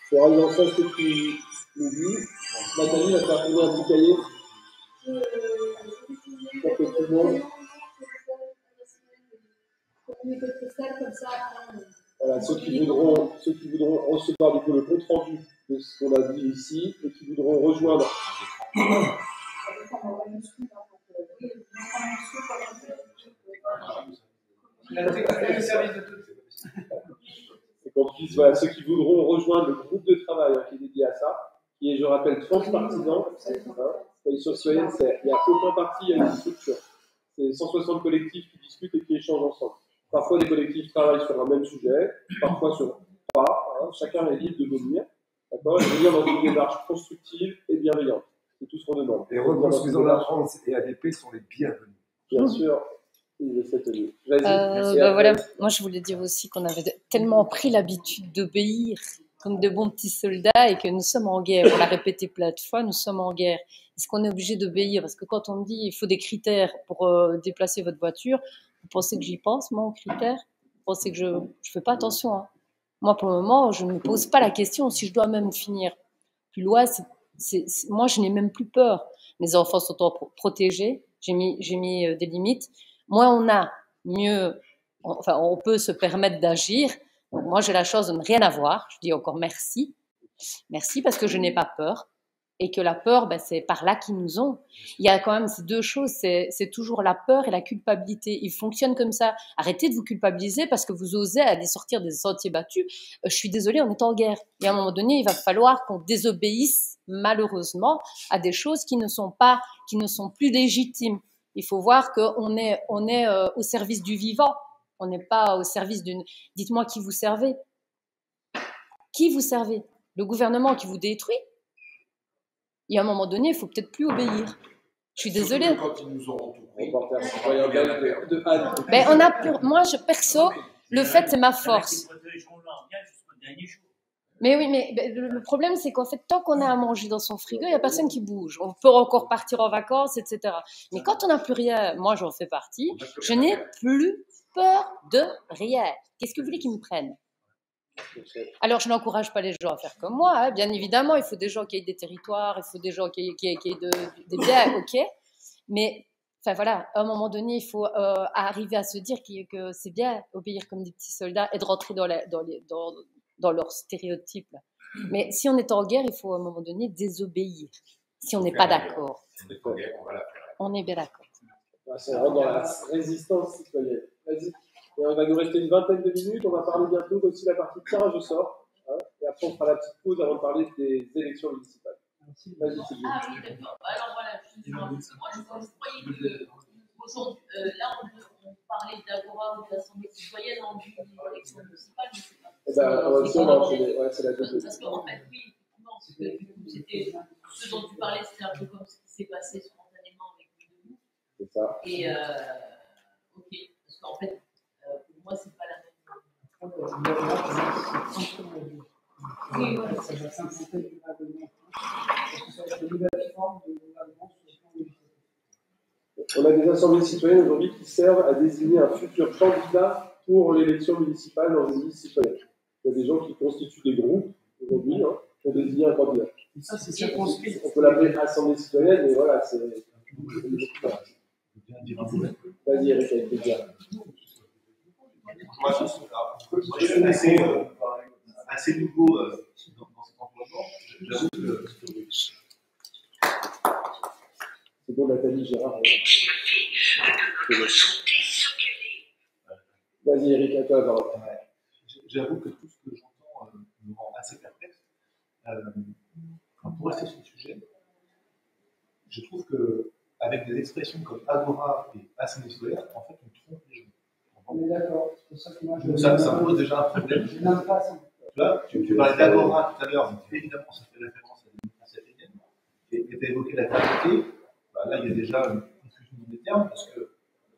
Speaker 1: C'est un message que tu nous dis. Nathalie va faire tourner un petit cahier. Voilà, ceux qui voudront recevoir du coup le compte rendu de ce qu'on a dit ici et qui voudront rejoindre. Voilà, ceux qui voudront rejoindre le groupe de travail qui est dédié à ça, qui est, je rappelle, 30 partisans. Coalition citoyenne, il n'y a aucun parti, il y a une structure. C'est 160 collectifs qui discutent et qui échangent ensemble. Parfois, des collectifs travaillent sur un même sujet, parfois sur trois. Chacun est libre de venir. D'accord, et venir dans une démarche constructive et bienveillante. C'est tout ce qu'on demande.
Speaker 9: Et Reconstruisons la France et ADP sont les bienvenus.
Speaker 1: Bien sûr. Vas-y.
Speaker 2: Voilà. Moi, je voulais dire aussi qu'on avait tellement pris l'habitude d'obéir comme de bons petits soldats et que nous sommes en guerre. On l'a répété plein de fois, nous sommes en guerre. Est-ce qu'on est obligé d'obéir? Parce que quand on me dit il faut des critères pour déplacer votre voiture, vous pensez que j'y pense, moi, aux critères? Vous pensez que je ne fais pas attention, hein? Moi, pour le moment, je ne me pose pas la question si je dois même finir plus loin. Moi, je n'ai même plus peur. Mes enfants sont protégés. J'ai mis des limites. Moins on a, mieux on peut se permettre d'agir. Donc, moi, j'ai la chance de ne rien avoir. Je dis encore merci. Merci parce que je n'ai pas peur. Et que la peur, c'est par là qu'ils nous ont. Il y a quand même ces deux choses, c'est toujours la peur et la culpabilité. Ils fonctionnent comme ça. Arrêtez de vous culpabiliser parce que vous osez aller sortir des sentiers battus. Je suis désolée, on est en guerre. Et à un moment donné, il va falloir qu'on désobéisse, malheureusement, à des choses qui ne sont plus légitimes. Il faut voir qu'on est au service du vivant. On n'est pas au service d'une... Dites-moi qui vous servez. Qui vous servez? Le gouvernement qui vous détruit? Il y a un moment donné, il faut peut-être plus obéir. Je suis désolée.
Speaker 8: Quand ils nous auront tout pris,
Speaker 2: moi, perso, le fait, c'est ma force. Mais oui, mais le problème, c'est qu'en fait, tant qu'on a à manger dans son frigo, il n'y a personne qui bouge. On peut encore partir en vacances, etc. Mais quand on n'a plus rien, moi, j'en fais partie, je n'ai plus peur de rien. Qu'est-ce que vous voulez qu'ils me prennent? Alors, je n'encourage pas les gens à faire comme moi, hein. Bien évidemment, il faut des gens qui aient des territoires, il faut des gens qui aient des biens, ok. Mais, enfin voilà, à un moment donné, il faut arriver à se dire que c'est bien obéir comme des petits soldats et de rentrer dans leurs stéréotypes. Mais si on est en guerre, il faut à un moment donné désobéir. Si on n'est pas d'accord.
Speaker 8: On est en guerre, on va la faire.
Speaker 2: On est bien d'accord.
Speaker 1: On rentre dans la résistance citoyenne. Vas-y. Et il va nous rester une vingtaine de minutes. On va parler bientôt aussi de la partie tirage au sort. Et après, on fera la petite pause avant de parler des élections municipales. Vas-y, Sylvie.
Speaker 14: Ah oui, d'accord. Alors voilà, moi, je croyais que aujourd'hui, là, on parlait d'Agora ou de l'Assemblée citoyenne en vue des élections municipales, mais c'est pas.
Speaker 1: C'est la deuxième.
Speaker 14: Parce qu'en fait, oui, effectivement, c'était ce dont tu parlais, c'était un peu comme ce qui s'est passé spontanément avec nous.
Speaker 1: C'est ça.
Speaker 14: Et ok, parce qu'en fait, pour moi, c'est pas la même.
Speaker 4: Oui, voilà, ça va s'imposer durablement. Parce que ça va être une nouvelle forme de gouvernement sur le plan.
Speaker 1: On a des assemblées citoyennes aujourd'hui qui servent à désigner un futur candidat pour l'élection municipale dans une liste citoyenne. Il y a des gens qui constituent des groupes aujourd'hui pour désigner un candidat.
Speaker 4: Et ça, c'est circonscrit.
Speaker 1: On peut l'appeler assemblée citoyenne, mais voilà, c'est. Vas-y, Eric, avec plaisir.
Speaker 15: Moi, je suis assez nouveau dans cet environnement. J'avoue que.
Speaker 1: C'est bon, Nathalie, Gérard. Vas-y, Eric, à toi, d'abord.
Speaker 15: J'avoue que tout ce que j'entends me rend assez perplexe. Pour rester sur le sujet, je trouve qu'avec des expressions comme Agora et Assemblée citoyenne, en fait, on trompe les gens.
Speaker 4: On est d'accord. C'est pour ça que moi,
Speaker 15: ça me pose déjà un problème.
Speaker 4: Je n'aime pas ça.
Speaker 15: Tu parlais d'Agora tout à l'heure, donc évidemment, ça fait référence à la démocratie athénienne. Et tu as évoqué la parité. Là, il y a déjà une confusion dans les termes, parce que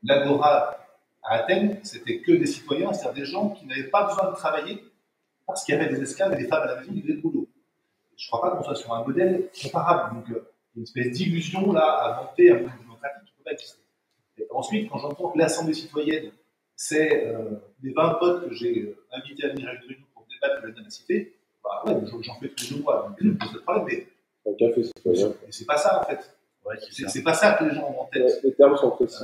Speaker 15: l'Agora à Athènes, c'était que des citoyens, c'est-à-dire des gens qui n'avaient pas besoin de travailler parce qu'il y avait des esclaves et des femmes à la maison qui faisaient le boulot. Je ne crois pas qu'on soit sur un modèle comparable. Donc, il y a une espèce d'illusion là à vanter un monde démocratique qui ne peut pas exister. Et ensuite, quand j'entends que l'Assemblée citoyenne, c'est les 20 potes que j'ai invités à venir à une réunion pour débattre de la nécessité, bah ouais, j'en fais tous les 2 mois, donc c'est pas de problème, mais
Speaker 1: un café citoyen.
Speaker 15: c'est pas ça en fait. Ouais, c'est pas ça que les gens ont en tête.
Speaker 1: Les termes sont précis.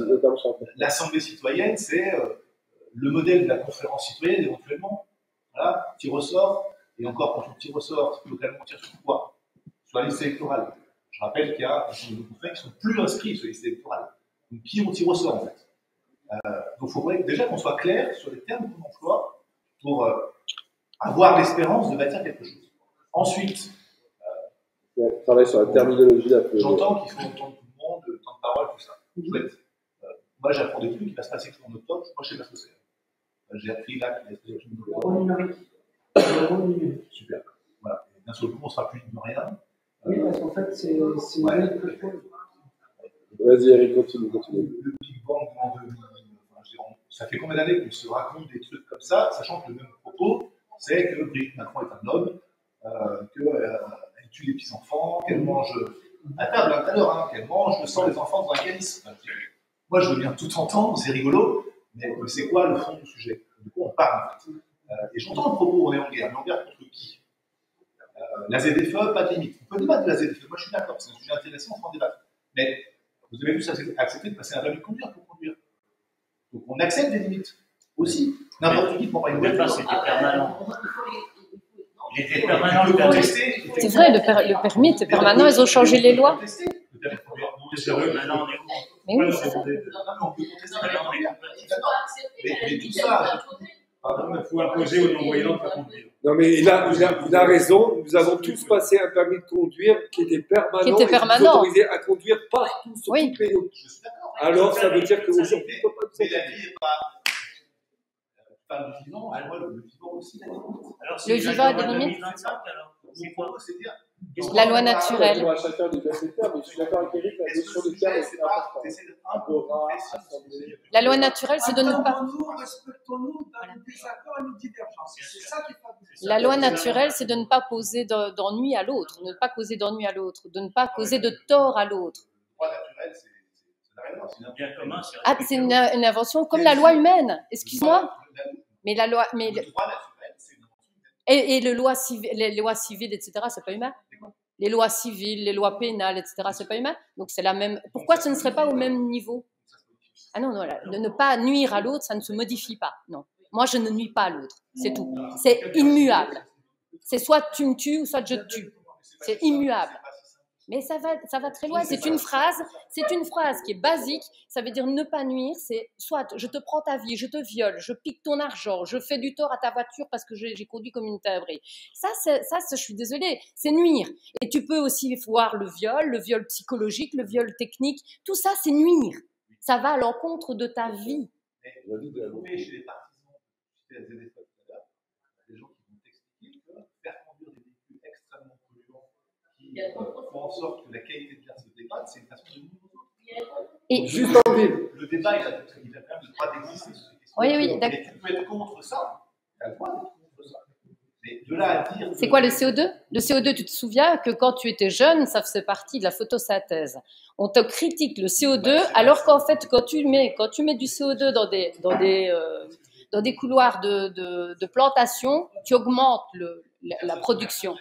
Speaker 15: L'Assemblée citoyenne, c'est le modèle de la conférence citoyenne, éventuellement. Voilà, tir au sort. Et encore, quand on tire au sort, localement, on tire sur quoi? Sur la liste électorale. Je rappelle qu'il y a des confrères qui sont plus inscrits sur la liste électorale. Donc, qui on tire au sort, en fait? Donc, il faudrait déjà qu'on soit clair sur les termes qu'on emploie pour avoir l'espérance de bâtir quelque chose. Ensuite,
Speaker 1: travailler sur la terminologie.
Speaker 15: J'entends qu'il faut entendre tout le monde, le temps de parole, tout ça. Chouette. Moi, j'apprends des trucs qui va se passer en octobre. Moi, je sais pas ce que c'est. J'ai appris là qu'il y a des trucs numériques. Super. Voilà. D'un seul coup, on ne sera plus de rien.
Speaker 4: Oui, parce qu'en fait, c'est
Speaker 15: ouais.
Speaker 1: Vas-y, Eric, continue.
Speaker 15: Le Big Bang en 2000, ça fait combien d'années qu'on se raconte des trucs comme ça, sachant que le même propos, c'est que Brigitte Macron est un homme, qu'elle tue les petits-enfants, qu'elle mange à table tout à l'heure, qu'elle mange le sang des enfants dans un calice. Moi, je veux bien tout entendre, c'est rigolo, mais c'est quoi le fond du sujet? De quoi on parle, en fait? Et j'entends le propos, on est en guerre, mais en guerre contre qui? La ZFE, pas de limite. On peut débattre de la ZFE, moi je suis d'accord, c'est un sujet intéressant, on peut en débattre. Mais vous avez tous accepté de passer un permis de conduire pour conduire. Donc on accepte des limites aussi. N'importe qui ne prend pas une voiture.
Speaker 3: C'était permanent. Il était permanent le permis.
Speaker 2: C'est vrai, le permis était permanent, ils ont changé les lois. Mais oui, c'est ça.
Speaker 15: Mais tout ça,
Speaker 5: il faut imposer aux non-voyants de pas conduire.
Speaker 9: Non, mais il a raison. Nous avons tous passé un permis de conduire qui était permanent.
Speaker 2: Qui était permanent.
Speaker 9: Et autorisé à conduire partout sur toutes les routes. Alors, ça veut dire qu'aujourd'hui, il ne faut pas
Speaker 15: mais la vie n'est pas le vivant, le vivant aussi.
Speaker 2: Le vivant a des limites. La loi naturelle.
Speaker 1: Chacun des termes, mais je suis d'accord avec Eric, la notion de terme est importante.
Speaker 2: La loi naturelle, c'est de ne pas.
Speaker 11: Respectons-nous dans nos désaccords et nos divergences. C'est ça qui est pas possible.
Speaker 2: La loi naturelle, c'est de ne pas causer d'ennui à l'autre, de ne pas causer d'ennui à l'autre, de ne pas causer de tort à l'autre.
Speaker 15: La loi naturelle, c'est un bien commun.
Speaker 2: Ah, c'est une invention comme la loi humaine. Excuse-moi. Mais la loi, mais et les lois civiles, etc. C'est pas humain. Les lois civiles, les lois pénales, etc. C'est pas humain. Donc c'est la même. Pourquoi ce ne serait pas au même niveau? Ah non, de ne pas nuire à l'autre, ça ne se modifie pas. Non. Moi, je ne nuis pas à l'autre. C'est tout. C'est immuable. C'est soit tu me tues ou soit je te tue. C'est immuable. Mais ça va très loin. C'est une phrase qui est basique. Ça veut dire ne pas nuire. C'est soit je te prends ta vie, je te viole, je pique ton argent, je fais du tort à ta voiture parce que j'ai conduit comme une timbrée. Ça, je suis désolée, c'est nuire. Et tu peux aussi voir le viol psychologique, le viol technique. Tout ça, c'est nuire. Ça va à l'encontre de ta vie.
Speaker 15: Vous trouvez chez les partisans, chez les ZFE tout à l'heure, des gens qui vont t'expliquer que faire conduire des véhicules extrêmement polluants qui font en sorte que la qualité de l'air se dégrade, c'est une façon de nuire aux autres.
Speaker 2: Et
Speaker 9: juste en ville.
Speaker 15: Le débat, il a quand même le droit d'exister sur ces questions.
Speaker 2: Oui,
Speaker 15: mais tu peux être contre ça. Tu as le droit d'être contre ça. Mais de là à dire.
Speaker 2: C'est quoi le CO2? Le CO2, tu te souviens que quand tu étais jeune, ça faisait partie de la photosynthèse. On te critique le CO2, alors qu'en fait, quand tu mets du CO2 dans des couloirs de plantation, tu augmentes la production.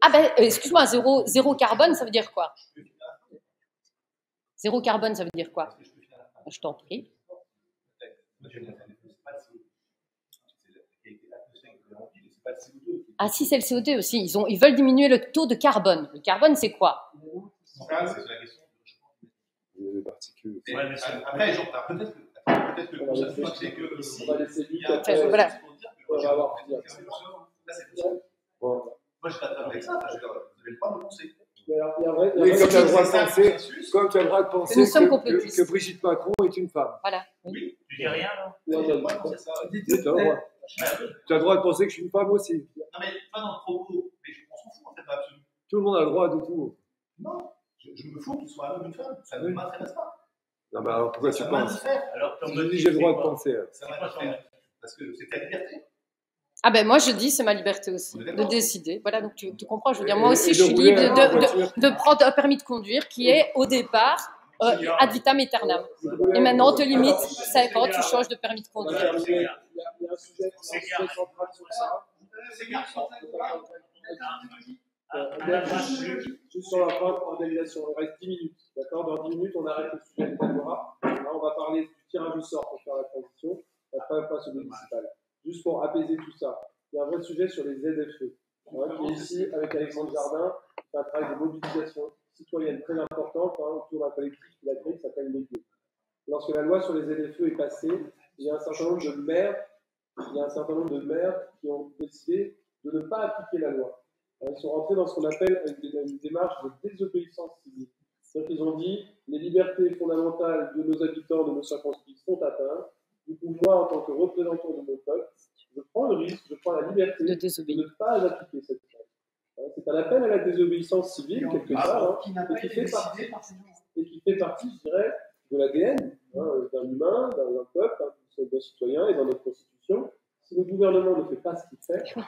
Speaker 2: Ah ben, excuse-moi, zéro carbone, ça veut dire quoi? Zéro carbone, ça veut dire quoi? Je t'en prie. Ah si, c'est le CO2 aussi. Ils veulent diminuer le taux de carbone. Le carbone, c'est quoi?
Speaker 15: C'est la question.
Speaker 9: Les particules.
Speaker 15: Après, peut-être que le consensus, c'est que ici, il y a
Speaker 2: voilà.
Speaker 15: Moi, je suis pas d'accord avec ça. Vous avez le droit de penser.
Speaker 9: Oui, comme tu as le droit de penser que Brigitte Macron est une femme.
Speaker 2: Voilà.
Speaker 3: Oui, tu dis rien, là.
Speaker 9: Tu as le droit de penser que je suis une femme aussi.
Speaker 15: Non, mais pas dans le propos. Mais on s'en fout, en fait, pas absolument.
Speaker 9: Tout le monde a le droit de tout.
Speaker 15: Non, je me fous qu'il soit un homme ou une femme. Ça ne m'intéresse pas.
Speaker 9: Non, mais alors pourquoi tu penses?
Speaker 3: Alors,
Speaker 9: je dis j'ai le droit de penser.
Speaker 15: Ça m'intéresse. Parce que c'est ta liberté.
Speaker 2: Ah ben moi je dis c'est ma liberté aussi de décider. Voilà, donc tu comprends, je veux dire moi aussi je suis libre de prendre un permis de conduire qui est au départ ad vitam aeternam. Et maintenant on te limite 5 ans, tu changes de permis de conduire.
Speaker 1: Il y a un sujet central sur ça. Juste sur la fin, organisation, il reste 10 minutes. D'accord? Dans 10 minutes, on arrête le sujet de l'agora. Là, on va parler du tirage au sort pour faire la transition. Après, on passe au municipal. Juste pour apaiser tout ça. Il y a un vrai sujet sur les ZFE. Qui est ici, avec Alexandre Jardin, qui fait un travail de mobilisation citoyenne très important autour d'un collectif qu'il a créé qui s'appelle l'EGO. Lorsque la loi sur les ZFE est passée, il y a un certain nombre de maires qui ont décidé de ne pas appliquer la loi. Ils sont rentrés dans ce qu'on appelle une démarche de désobéissance civile. C'est-à-dire qu'ils ont dit les libertés fondamentales de nos habitants, de nos circonscriptions sont atteintes. Du coup, moi, en tant que représentant de mon peuple, je prends le risque, je prends la liberté de ne pas appliquer cette loi. C'est un appel à la désobéissance civile, quelque part, et qui fait partie, je dirais, de l'ADN d'un humain, d'un peuple, d'un citoyen et dans notre Constitution. Si le gouvernement ne fait pas ce qu'il fait, je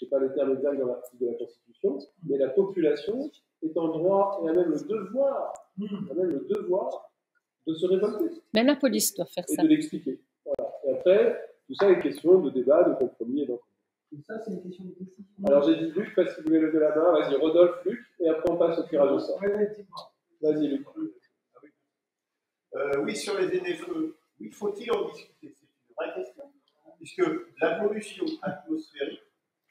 Speaker 1: n'ai pas les termes exacts dans l'article de la Constitution, mais la population est en droit et a même le devoir de se révolter.
Speaker 2: Même la police doit faire ça.
Speaker 1: Et de l'expliquer. Voilà. Et après, tout ça est question de débat, de compromis et d'entente.
Speaker 4: Et ça, c'est une question de décision.
Speaker 1: Alors j'ai dit Luc, parce que vous voulez lever la main. Vas-y, Rodolphe, Luc, et après on passe au tirage au sort. Vas-y, Luc.
Speaker 10: Oui, sur les ZFE, oui, faut-il en discuter? C'est une vraie question. Puisque la pollution atmosphérique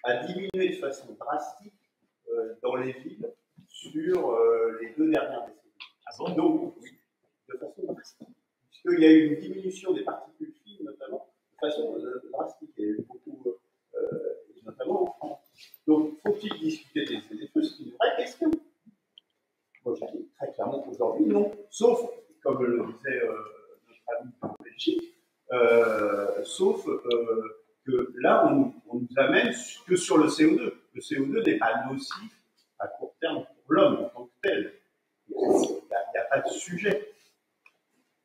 Speaker 10: a diminué de façon drastique dans les villes sur les 2 dernières décennies. Donc, oui, de façon drastique. Puisqu'il y a eu une diminution des particules fines, notamment, de façon drastique. Il y a eu beaucoup, notamment en France. Donc, faut-il discuter des ZFE? C'est une vraie question. Moi, je dis très clairement qu'aujourd'hui, non. Sauf, comme le disait notre ami en Belgique, sauf que là, on nous amène que sur le CO2. Le CO2 n'est pas nocif à court terme pour l'homme en tant que tel. Il n'y a pas de sujet.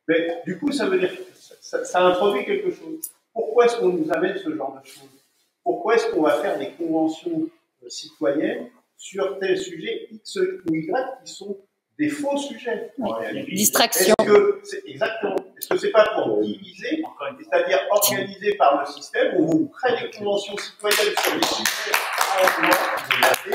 Speaker 10: Mais du coup, ça veut dire que ça introduit quelque chose. Pourquoi est-ce qu'on nous amène ce genre de choses? Pourquoi est-ce qu'on va faire des conventions citoyennes sur tel sujet X ou Y qui sont des faux sujets en réalité?
Speaker 2: Distraction.
Speaker 10: Exactement. Est-ce que c'est pas pour diviser, c'est-à-dire organisé par le système où on crée des conventions citoyennes sur des sujets à la loi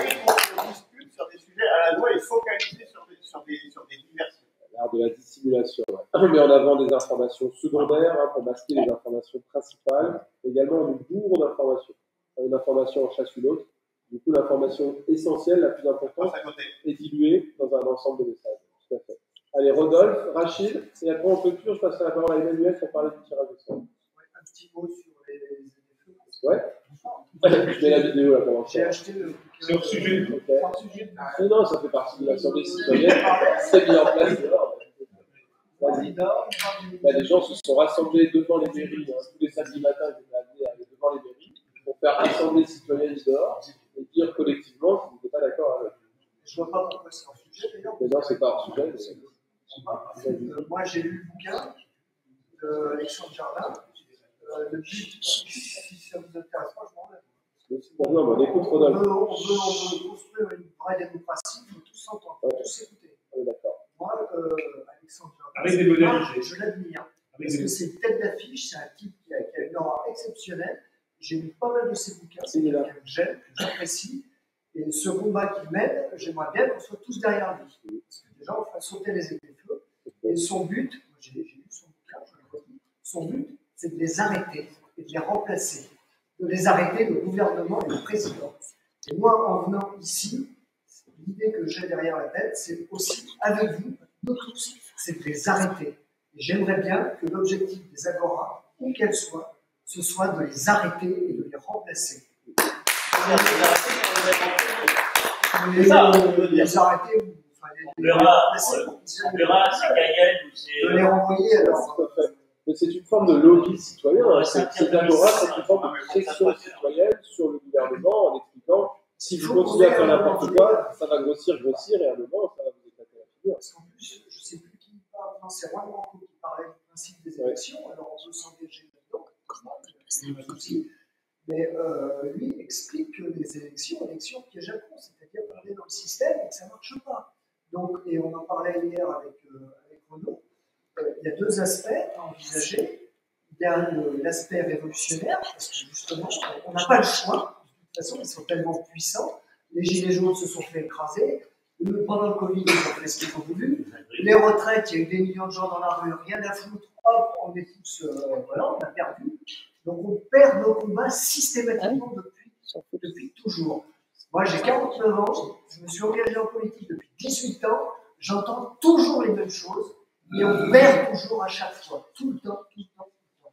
Speaker 10: et qu'on discute sur des sujets à la loi et focaliser sur des diversités?
Speaker 1: L'art de la dissimulation. Ouais. On met en avant des informations secondaires pour masquer les informations principales. Également, on nous bourre d'informations. Une information en chasse une autre. Du coup, l'information essentielle, la plus importante, est diluée dans un ensemble de messages. Tout à fait. Allez, Rodolphe, Rachid, et après en clôture, je passerai la parole à Emmanuel pour parler du tirage au sort.
Speaker 11: Un petit mot sur les ZFE.
Speaker 1: Ouais. Je mets la vidéo là pour l'instant.
Speaker 11: J'ai acheté le.
Speaker 5: C'est hors sujet.
Speaker 1: Okay. Non, ça fait partie de l'Assemblée citoyenne. C'est mis en place dehors. Vas-y. Les gens se sont rassemblés devant les mairies. Tous les samedis matins, ils étaient amenés à aller devant les mairies pour faire assemblée citoyenne dehors et dire collectivement si vous n'êtes pas d'accord avec.
Speaker 11: Je ne vois pas pourquoi c'est hors sujet d'ailleurs.
Speaker 1: Mais non, c'est pas hors sujet.
Speaker 11: Moi, j'ai lu le bouquin d'Alexandre Jardin. Le but, si ça vous intéresse pas, je m'en vais.
Speaker 1: Non, on écoute Rodolphe.
Speaker 11: On veut construire une vraie démocratie, il faut tous s'entendre, il faut tous s'écouter.
Speaker 1: D'accord.
Speaker 11: Moi, Alexandre Jardin,
Speaker 5: avec des modalités.
Speaker 11: Je l'admire. Parce que c'est tête d'affiche, c'est un type qui a une aura exceptionnelle. J'ai lu pas mal de ses bouquins, c'est quelqu'un que j'aime, que j'apprécie. Et ce combat qu'il mène, j'aimerais bien qu'on soit tous derrière lui. Parce que déjà, on fait sauter les ZFE. Et son but, j'ai lu son bouquin, je le redis, son but, c'est de les arrêter et de les remplacer. De les arrêter, le gouvernement et le président. Et moi, en venant ici, l'idée que j'ai derrière la tête, c'est aussi, avec vous, nous tous, c'est de les arrêter. Et j'aimerais bien que l'objectif des Agora, où qu'elles soient, ce soit de les arrêter et de les remplacer.
Speaker 3: C'est ça, on veut dire.
Speaker 11: Les arrêter,
Speaker 3: on verra si Cayenne ou c'est.
Speaker 11: De les renvoyer alors.
Speaker 1: Mais c'est une forme de lobby citoyen. Ces Agora, c'est une forme de pression citoyenne sur le gouvernement en expliquant si vous continuez à faire n'importe quoi, ça va grossir, et à un moment, ça va vous éclater la figure.
Speaker 11: Parce qu'en plus, je ne sais plus qui parle, non, c'est Roland Ranco qui parlait du principe des élections, alors on peut s'engager là-dedans, mais lui explique que les élections piège à con, c'est-à-dire qu'on est dans le système et que ça ne marche pas. Donc, et on en parlait hier avec Renaud, il y a 2 aspects à envisager. Il y a l'aspect révolutionnaire, parce que justement, on n'a pas le choix. De toute façon, ils sont tellement puissants. Les gilets jaunes se sont fait écraser. Pendant le Covid, ils ont fait ce qu'ils ont voulu. Les retraites, il y a eu des millions de gens dans la rue, rien à foutre. Hop, on est tous, voilà, on a perdu. Donc on perd nos combats systématiquement depuis toujours. Moi, j'ai 49 ans, je me suis engagé en politique depuis 18 ans. J'entends toujours les mêmes choses et on perd toujours à chaque fois, tout le temps, tout le temps, tout le temps.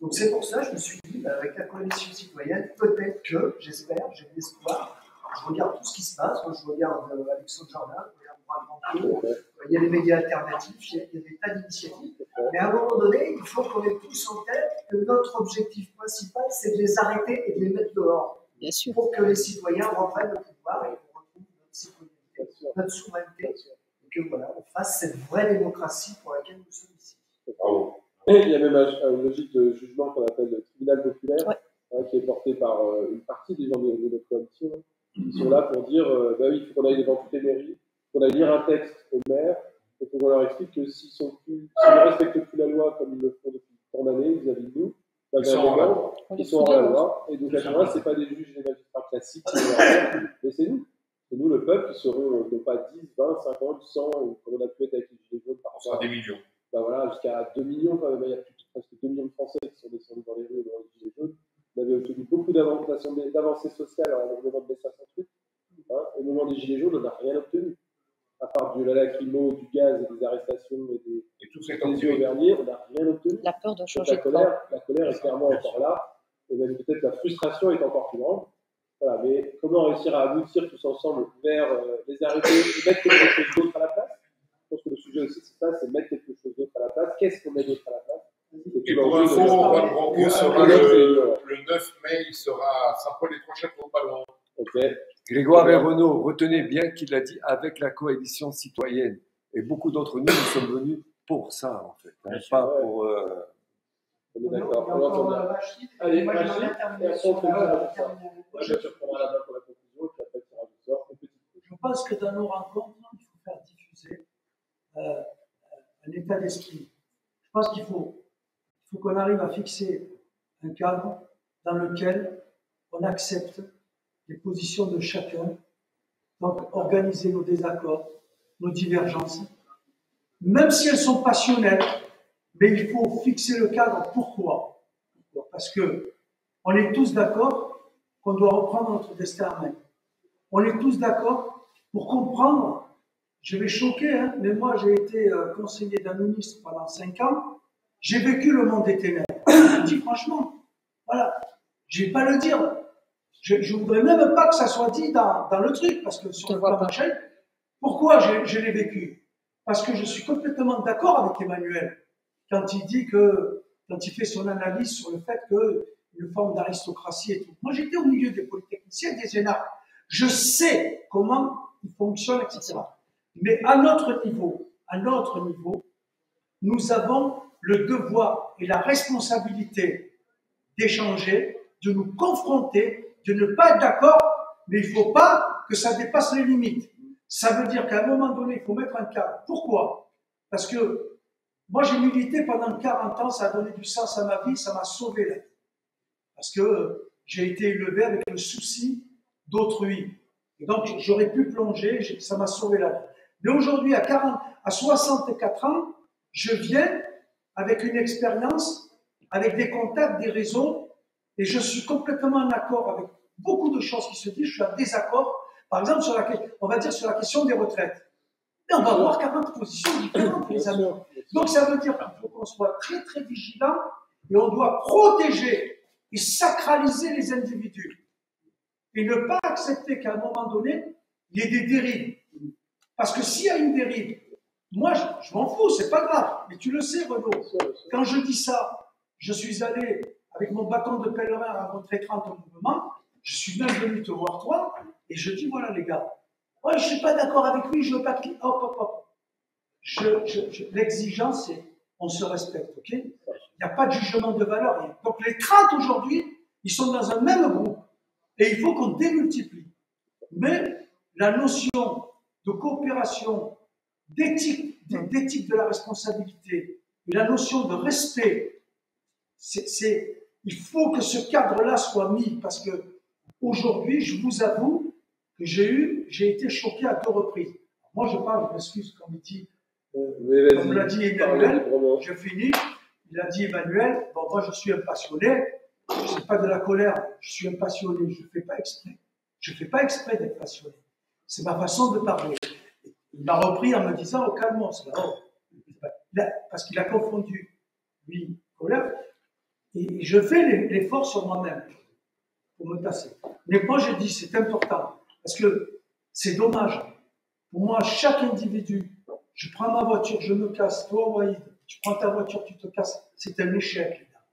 Speaker 11: Donc c'est pour ça que je me suis dit, avec la coalition citoyenne, peut-être que, j'espère, j'ai de l'espoir. Je regarde tout ce qui se passe. Moi, je regarde Alexandre Jardin, je regarde Brad Grand. Il y a les médias alternatifs, il y a des tas d'initiatives. Mais à un moment donné, il faut qu'on ait tous en tête que notre objectif principal, c'est de les arrêter et de les mettre dehors.
Speaker 2: Bien sûr.
Speaker 11: Pour que les citoyens reprennent le pouvoir et qu'on retrouve notre citoyenneté, notre souveraineté. Et que voilà, on fasse cette vraie démocratie pour laquelle nous sommes ici.
Speaker 1: Et il y a même une logique de jugement qu'on appelle le tribunal populaire, qui est porté par une partie des gens de notre coalition. Ils sont là pour dire bah oui, il faut qu'on aille devant toutes les mairies, qu'on aille lire un texte au maire, et qu'on leur explique que s'ils ne respectent plus la loi comme ils le font depuis tant d'années vis-à-vis de nous, bah, ils sont hors la loi. Et donc à ce moment-là, ce n'est pas des juges et des magistrats classiques, mais c'est nous. C'est nous, le peuple, qui seront non pas 10, 20, 50, 100, comme on a pu être avec les gilets jaunes par rapport à
Speaker 8: des millions.
Speaker 1: Bah voilà, jusqu'à 2 millions quand même. Il y a presque 2 millions de Français qui sont descendus dans les rues dans les gilets jaunes. On avait obtenu beaucoup d'avancées sociales au moment de mai 68. Au moment des gilets jaunes, on n'a rien obtenu. À part du lacrymo, du gaz et des arrestations et des yeux verniers, on n'a rien obtenu.
Speaker 2: La peur de changer
Speaker 1: la colère est clairement encore là. Et même peut-être la frustration est encore plus grande. Voilà, mais comment réussir à aboutir tous ensemble vers les arrêter et mettre quelque chose d'autre à la place? Je pense que le sujet aussi, c'est ça, c'est mettre quelque chose d'autre à la place. Qu'est-ce qu'on met d'autre à la place?
Speaker 8: Et pour info, Juan Branco sera le 9 mai, il sera à Saint-Paul-les-Trochettes, pas loin.
Speaker 9: Okay. Grégoire et Renaud, retenez bien qu'il a dit avec la coalition citoyenne. Et beaucoup d'entre nous, nous sommes venus pour ça, en fait. Hein, pas pour.
Speaker 1: On est d'accord. Allez, moi, je
Speaker 4: pense que dans nos rencontres, il faut faire diffuser un état d'esprit. Je pense qu'il faut qu'on arrive à fixer un cadre dans lequel on accepte les positions de chacun, donc organiser nos désaccords, nos divergences, même si elles sont passionnelles, mais il faut fixer le cadre. Pourquoi? Parce que on est tous d'accord qu'on doit reprendre notre destin en main. On est tous d'accord pour comprendre. Je vais choquer, hein, mais moi j'ai été conseiller d'un ministre pendant 5 ans. J'ai vécu le monde des ténèbres. Je le dis franchement. Voilà. Je ne vais pas le dire. Je ne voudrais même pas que ça soit dit dans le truc, parce que sur le plan machin, pourquoi je l'ai vécu? Parce que je suis complètement d'accord avec Emmanuel quand il dit quand il fait son analyse sur le fait qu'une forme d'aristocratie et tout. Moi, j'étais au milieu des polytechniciens, des énarques. Je sais comment ils fonctionnent, etc. Mais à notre niveau, nous avons le devoir et la responsabilité d'échanger, de nous confronter, de ne pas être d'accord, mais il ne faut pas que ça dépasse les limites. Ça veut dire qu'à un moment donné, il faut mettre un cadre. Pourquoi? Parce que moi, j'ai milité pendant 40 ans, ça a donné du sens à ma vie, ça m'a sauvé la vie. Parce que j'ai été élevé avec le souci d'autrui. Et donc, j'aurais pu plonger, ça m'a sauvé la vie. Mais aujourd'hui, à 64 ans, je viens avec une expérience, avec des contacts, des réseaux, et je suis complètement en accord avec beaucoup de choses qui se disent. Je suis en désaccord, par exemple, on va dire sur la question des retraites. Et on va avoir 40 positions différentes, les amis. Donc, ça veut dire qu'il faut qu'on soit très, très vigilant, et on doit protéger et sacraliser les individus. Et ne pas accepter qu'à un moment donné, il y ait des dérives. Parce que s'il y a une dérive, moi, je m'en fous, c'est pas grave. Mais tu le sais, Renaud, quand je dis ça, je suis allé avec mon bâton de pèlerin rencontrer 30 mouvements, je suis même venu te voir toi, et je dis, voilà les gars, ouais, je suis pas d'accord avec lui, je veux pas qu'il... Hop, hop, hop. L'exigence, c'est on se respecte, ok? Il n'y a pas de jugement de valeur. Donc les 30 aujourd'hui, ils sont dans un même groupe, et il faut qu'on démultiplie. Mais la notion de coopération, d'éthique de la responsabilité, et la notion de respect, il faut que ce cadre-là soit mis, parce que aujourd'hui, je vous avoue
Speaker 11: que j'ai eu, j'ai été choqué à 2 reprises. Moi, je parle, je m'excuse, comme l'a dit Emmanuel, je finis. Il a dit Emmanuel, bon, moi je suis un passionné, je sais pas de la colère, je suis un passionné, je fais pas exprès. Je fais pas exprès d'être passionné. C'est ma façon de parler. Il m'a repris en me disant, oh, calme-toi, parce qu'il a confondu, lui, colère, et je fais l'effort sur moi-même pour me tasser. Mais moi, je dis, c'est important, parce que c'est dommage. Pour moi, chaque individu, je prends ma voiture, je me casse, toi, Waïd, tu prends ta voiture, tu te casses, c'est un échec, les gars.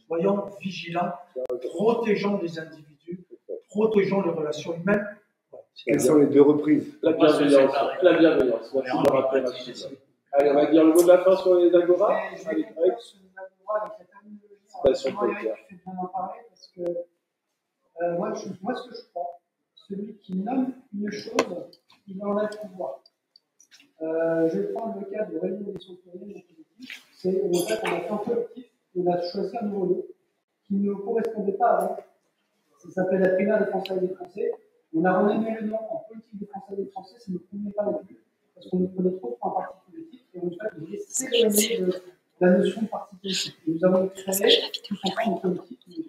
Speaker 11: Soyons vigilants, protégeons les individus, protégeons les relations humaines.
Speaker 9: Quelles sont les 2 reprises?
Speaker 1: La bienveillance. La bienveillance. Merci de rappeler la chose. Allez, on va dire le mot de la fin sur les Agora. Allez, Greg.
Speaker 4: C'est bien en parler parce que moi, ce que je crois, celui qui nomme une chose, il en a le pouvoir. Je vais prendre le cas de réunion des citoyens en politique. C'est en fait, on a fait un collectif, on a choisi un nouveau nom qui ne correspondait pas avant. Ça s'appelle la primaire des Français et des Français. On a renommé le nom en politique des Français et des Français, ça ne convenait pas non plus, parce qu'on nous prenait trop pour un parti politique, et on a s'éloigner de la notion de parti politique. Et nous avons créé tout ensemble une politique,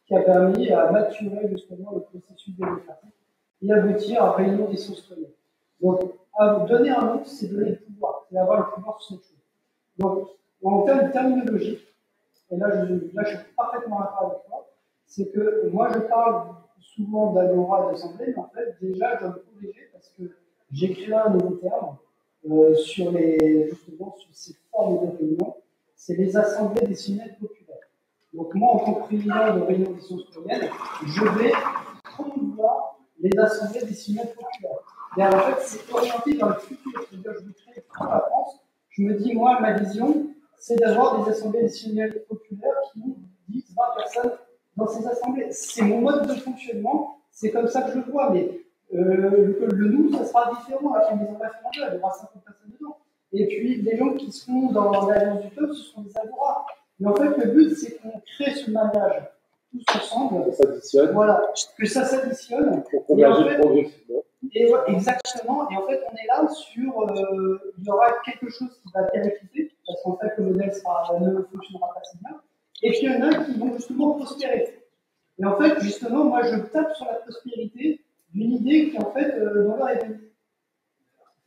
Speaker 4: qui a permis à maturer justement le processus démocratique et aboutir à réunion des citoyens. Donc, donner un nom, c'est donner le pouvoir, c'est avoir le pouvoir sur cette chose. Donc, en termes terminologiques, et là je suis parfaitement d'accord avec toi, c'est que moi je parle souvent d'agora et d'assemblée, mais en fait, déjà, je dois me corriger parce que j'ai créé un nouveau terme justement sur ces formes de réunion, c'est les assemblées décisionnelles populaires. Donc moi, en tant que président de réunion des citoyennes, je vais promouvoir les assemblées décisionnelles populaires. Et en fait, c'est orienté dans le futur. C'est-à-dire, je veux créer pour la France. Je me dis, moi, ma vision, c'est d'avoir des assemblées décisionnelles populaires qui ont 10, 20 personnes dans ces assemblées. C'est mon mode de fonctionnement, c'est comme ça que je le vois, mais le nous, ça sera différent avec les maisons référendaires, il y aura 50 personnes dedans. Et puis, les gens qui seront dans l'Alliance du peuple, ce seront des agoras. Mais en fait, le but, c'est qu'on crée ce mariage tous ensemble.
Speaker 1: Ça s'additionne.
Speaker 4: Voilà, que ça s'additionne.
Speaker 1: Pour converger progressivement.
Speaker 4: Et exactement. Et en fait, on est là sur. Il y aura quelque chose qui va péricliter, parce qu'en fait, le modèle ne fonctionnera pas si bien. Et puis, il y en a qui vont justement prospérer. Et en fait, justement, moi, je tape sur la prospérité d'une idée qui, en fait, dans leur est venue.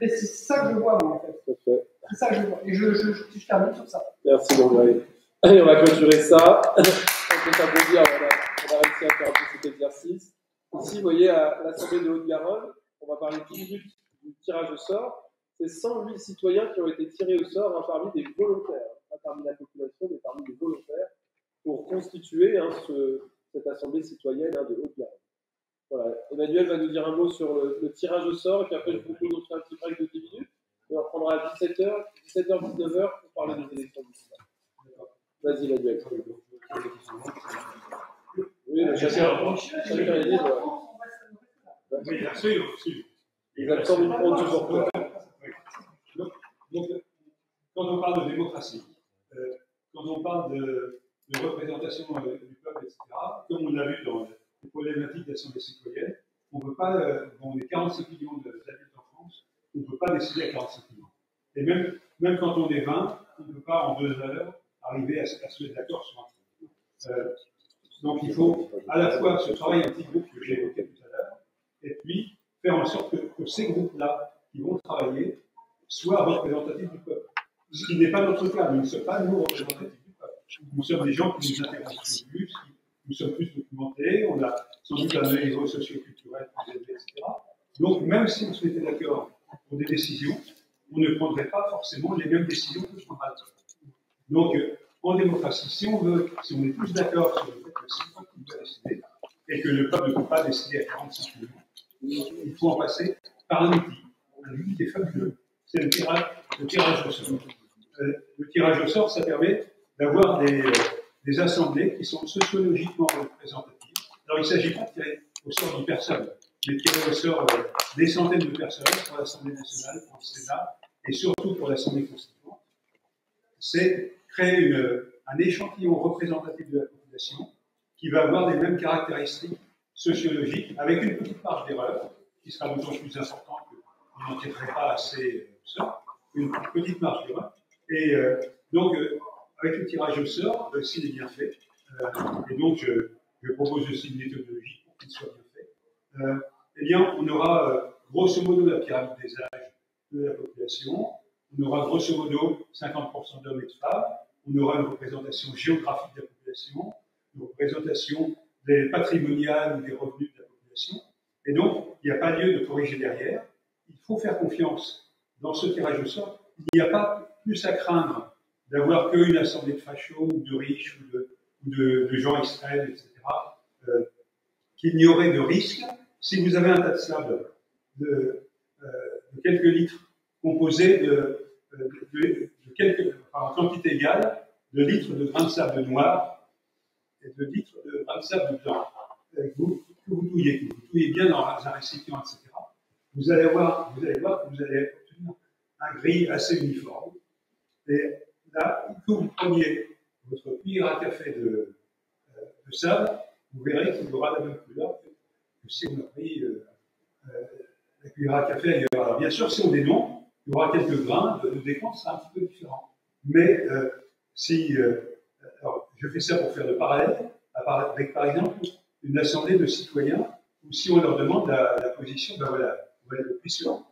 Speaker 4: Et c'est ça que je vois, moi, en fait. C'est ça que je vois. Et je termine sur ça.
Speaker 1: Merci, Bongré. Allez, on va clôturer ça. On peut s'applaudir, on va réussir à faire un peu cet exercice. Ici, vous voyez, à l'Assemblée de Haute-Garonne, on va parler 10 minutes du tirage au sort. C'est 108 citoyens qui ont été tirés au sort parmi des volontaires, pas parmi la population, mais parmi des volontaires, pour constituer cette Assemblée citoyenne de Haute-Garonne. Voilà. Emmanuel va nous dire un mot sur le tirage au sort, et puis après, je vous propose de faire un petit break de 10 minutes, et on reprendra à 17h, 19h pour parler des élections municipales. Vas-y, Emmanuel. Oui, mais chacun est libre.
Speaker 5: Oui, absolument.
Speaker 1: Les absents nous prennent toujours peur.
Speaker 5: Donc, quand on parle de démocratie, quand on parle de représentation du peuple, etc., comme on l'a vu dans les problématiques d'assemblée citoyenne, on ne peut pas, on est 45 millions d'habitants en France, on ne peut pas décider à 45 millions. Et même quand on est 20, on ne peut pas en 2 heures arriver à se mettre d'accord sur un truc. Donc il faut à la fois ce travail en petit groupe que j'ai évoqué tout à l'heure, et puis faire en sorte que ces groupes-là qui vont travailler soient représentatifs du peuple. Ce qui n'est pas notre cas, nous ne sommes pas nous représentatifs du peuple. Nous sommes des gens qui nous intéressent plus, nous sommes plus documentés, on a sans doute un niveau socio-culturel plus élevé, etc. Donc même si on se mettait d'accord pour des décisions, on ne prendrait pas forcément les mêmes décisions que ce qu'on a. Donc, en démocratie, si on est tous d'accord sur le fait que c'est le peuple qui doit décider, et que le peuple ne peut pas décider à 45 millions, il faut en passer par un outil qui est fabuleux, c'est le tirage au sort. Le tirage au sort, ça permet d'avoir des assemblées qui sont sociologiquement représentatives. Alors, il ne s'agit pas de tirer au sort d'une personne, mais de tirer au sort des centaines de personnes pour l'Assemblée nationale, pour le Sénat, et surtout pour l'Assemblée constituante. C'est créer un échantillon représentatif de la population qui va avoir les mêmes caractéristiques sociologique, avec une petite marge d'erreur, qui sera d'autant plus importante que vous n'en tirerez pas assez ça, une petite marge d'erreur. Et donc, avec le tirage au sort, s'il est bien fait, et donc je propose aussi une méthodologie pour qu'il soit bien fait, eh bien, on aura grosso modo la pyramide des âges de la population, on aura grosso modo 50% d'hommes et de femmes, on aura une représentation géographique de la population, une représentation des patrimoniales ou des revenus de la population, et donc il n'y a pas lieu de corriger derrière. Il faut faire confiance dans ce tirage au sort. Il n'y a pas plus à craindre d'avoir qu'une assemblée de fachos ou de riches ou de gens extrêmes, etc., qu'il n'y aurait de risque si vous avez un tas de sable de quelques litres composé de quelques, en quantité égale, de litres de grains de sable noir et de litres de grains de sable blanc. Que vous touillez bien dans un récipient, etc. Vous allez voir que vous allez obtenir un gris assez uniforme. Et là, que vous preniez votre cuillère à café de sable, vous verrez qu'il aura la même couleur que si on a pris la cuillère à café ailleurs. Alors, bien sûr, si on dénombre, il y aura quelques grains de décompte, sera un petit peu différent. Mais alors, je fais ça pour faire le parallèle avec, par exemple, une assemblée de citoyens, où si on leur demande la position, ben voilà,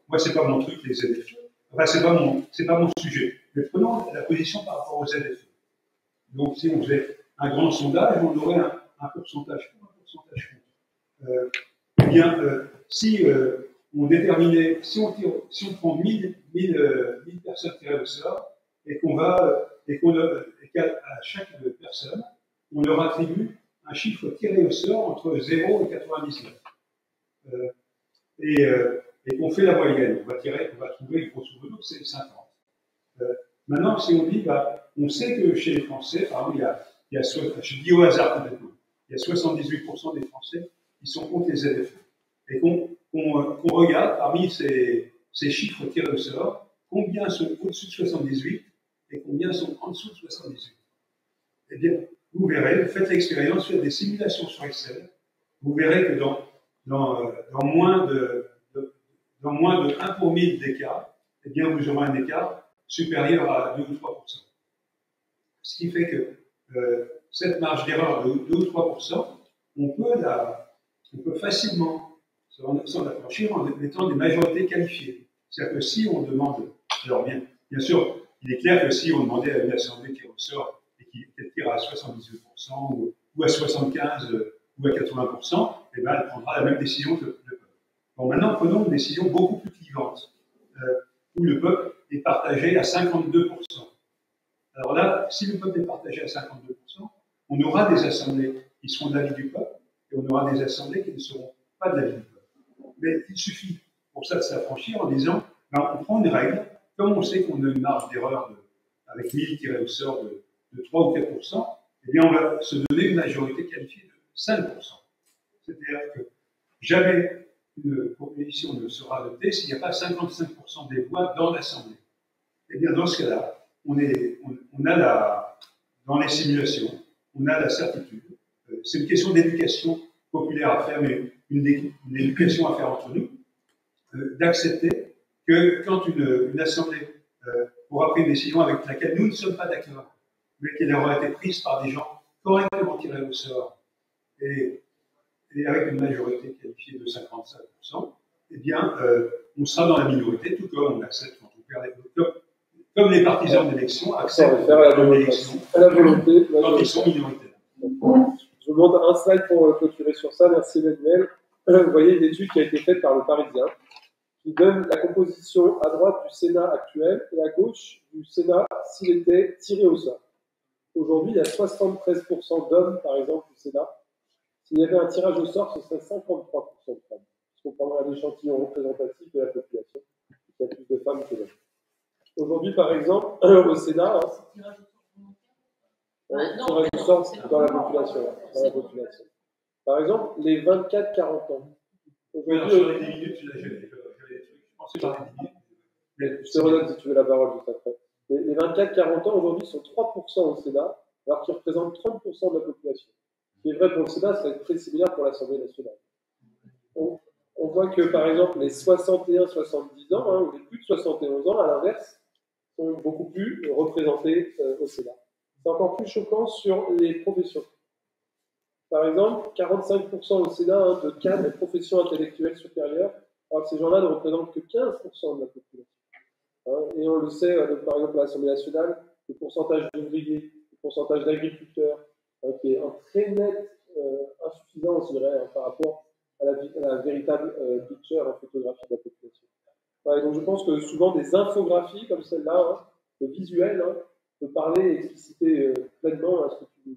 Speaker 5: moi, c'est pas mon truc, les ZFE. Enfin, c'est pas mon sujet. Mais prenons la position par rapport aux ZFE. Donc, si on faisait un grand sondage, on aurait un pourcentage pour, un pourcentage contre. Eh bien, si on déterminait, si on prend 1000 personnes tirées au sort, et qu'à chaque personne, on leur attribue un chiffre tiré au sort entre 0 et 99. Et qu'on fait la moyenne, on va trouver grosso modo que c'est 50. Maintenant, si on dit, on sait que chez les Français, par exemple, je dis au hasard complètement, il y a 78% des Français qui sont contre les ZFE. Et qu'on regarde parmi ces chiffres tirés au sort, combien sont au-dessus de 78 et combien sont en dessous de 78. Eh bien, vous verrez, faites l'expérience, faites des simulations sur Excel, vous verrez que dans moins de 1 pour 1000 d'écart, eh bien, vous aurez un écart supérieur à 2 ou 3%. Ce qui fait que cette marge d'erreur de 2 ou 3%, on peut facilement s'en affranchir en mettant des majorités qualifiées. C'est-à-dire que si on demande, alors bien sûr, il est clair que si on demandait à une assemblée qui ressort et qu'elle tire à 78% ou à 75% ou à 80%, eh ben, elle prendra la même décision que le peuple. Bon, maintenant, prenons une décision beaucoup plus clivante, où le peuple est partagé à 52%. Alors là, si le peuple est partagé à 52%, on aura des assemblées qui seront de l'avis du peuple, et on aura des assemblées qui ne seront pas de l'avis du peuple. Mais il suffit pour ça de s'affranchir en disant, on prend une règle, comme on sait qu'on a une marge d'erreur avec 1000 tirés au sort de 3 ou 4%, eh bien on va se donner une majorité qualifiée de 5%. C'est-à-dire que jamais une proposition ne sera adoptée s'il n'y a pas 55% des voix dans l'Assemblée. Eh bien dans ce cas-là, dans les simulations, on a la certitude. C'est une question d'éducation populaire à faire, mais une éducation à faire entre nous, d'accepter que quand une assemblée aura pris une décision avec laquelle nous ne sommes pas d'accord, mais qu'elle aura été prise par des gens correctement tirés au sort et avec une majorité qualifiée de 55%, eh bien, on sera dans la minorité, tout comme on accepte quand on perd les votes. Comme les partisans d'élection acceptent l'élection quand ils sont minoritaires.
Speaker 1: Je vous montre un slide pour clôturer sur ça. Merci Manuel. Vous voyez une étude qui a été faite par le Parisien qui donne la composition à droite du Sénat actuel et à gauche du Sénat s'il était tiré au sort. Aujourd'hui, il y a 73% d'hommes, par exemple, au Sénat. S'il y avait un tirage au sort, ce serait 53% de femmes. Parce qu'on prendrait un échantillon représentatif de la population. Il y a plus de femmes que d'hommes. Aujourd'hui, par exemple, au Sénat, tirage au sort dans la population. Par exemple, les 24-40 ans.
Speaker 5: Aujourd'hui, sur les 10 minutes, j'avais des trucs. Je pensais par les 10 minutes.
Speaker 1: Je te redonne si tu veux la parole juste après. Les 24-40 ans aujourd'hui sont 3% au Sénat, alors qu'ils représentent 30% de la population. Ce qui est vrai pour le Sénat serait très similaire pour l'Assemblée nationale. On voit que, par exemple, les 61-70 ans, hein, ou les plus de 71 ans, à l'inverse, sont beaucoup plus représentés au Sénat. C'est encore plus choquant sur les professions. Par exemple, 45% au Sénat hein, de cadres et professions intellectuelles supérieures, alors que ces gens-là ne représentent que 15% de la population. Hein, et on le sait, par exemple, à l'Assemblée nationale, le pourcentage d'ouvriers, le pourcentage d'agriculteurs, hein, qui est un très net insuffisance, je dirais, hein, par rapport à la véritable picture, la photographie de la population. Ouais, donc je pense que souvent des infographies comme celle-là, hein, le visuel, hein, peut parler et expliciter pleinement hein, ce que tu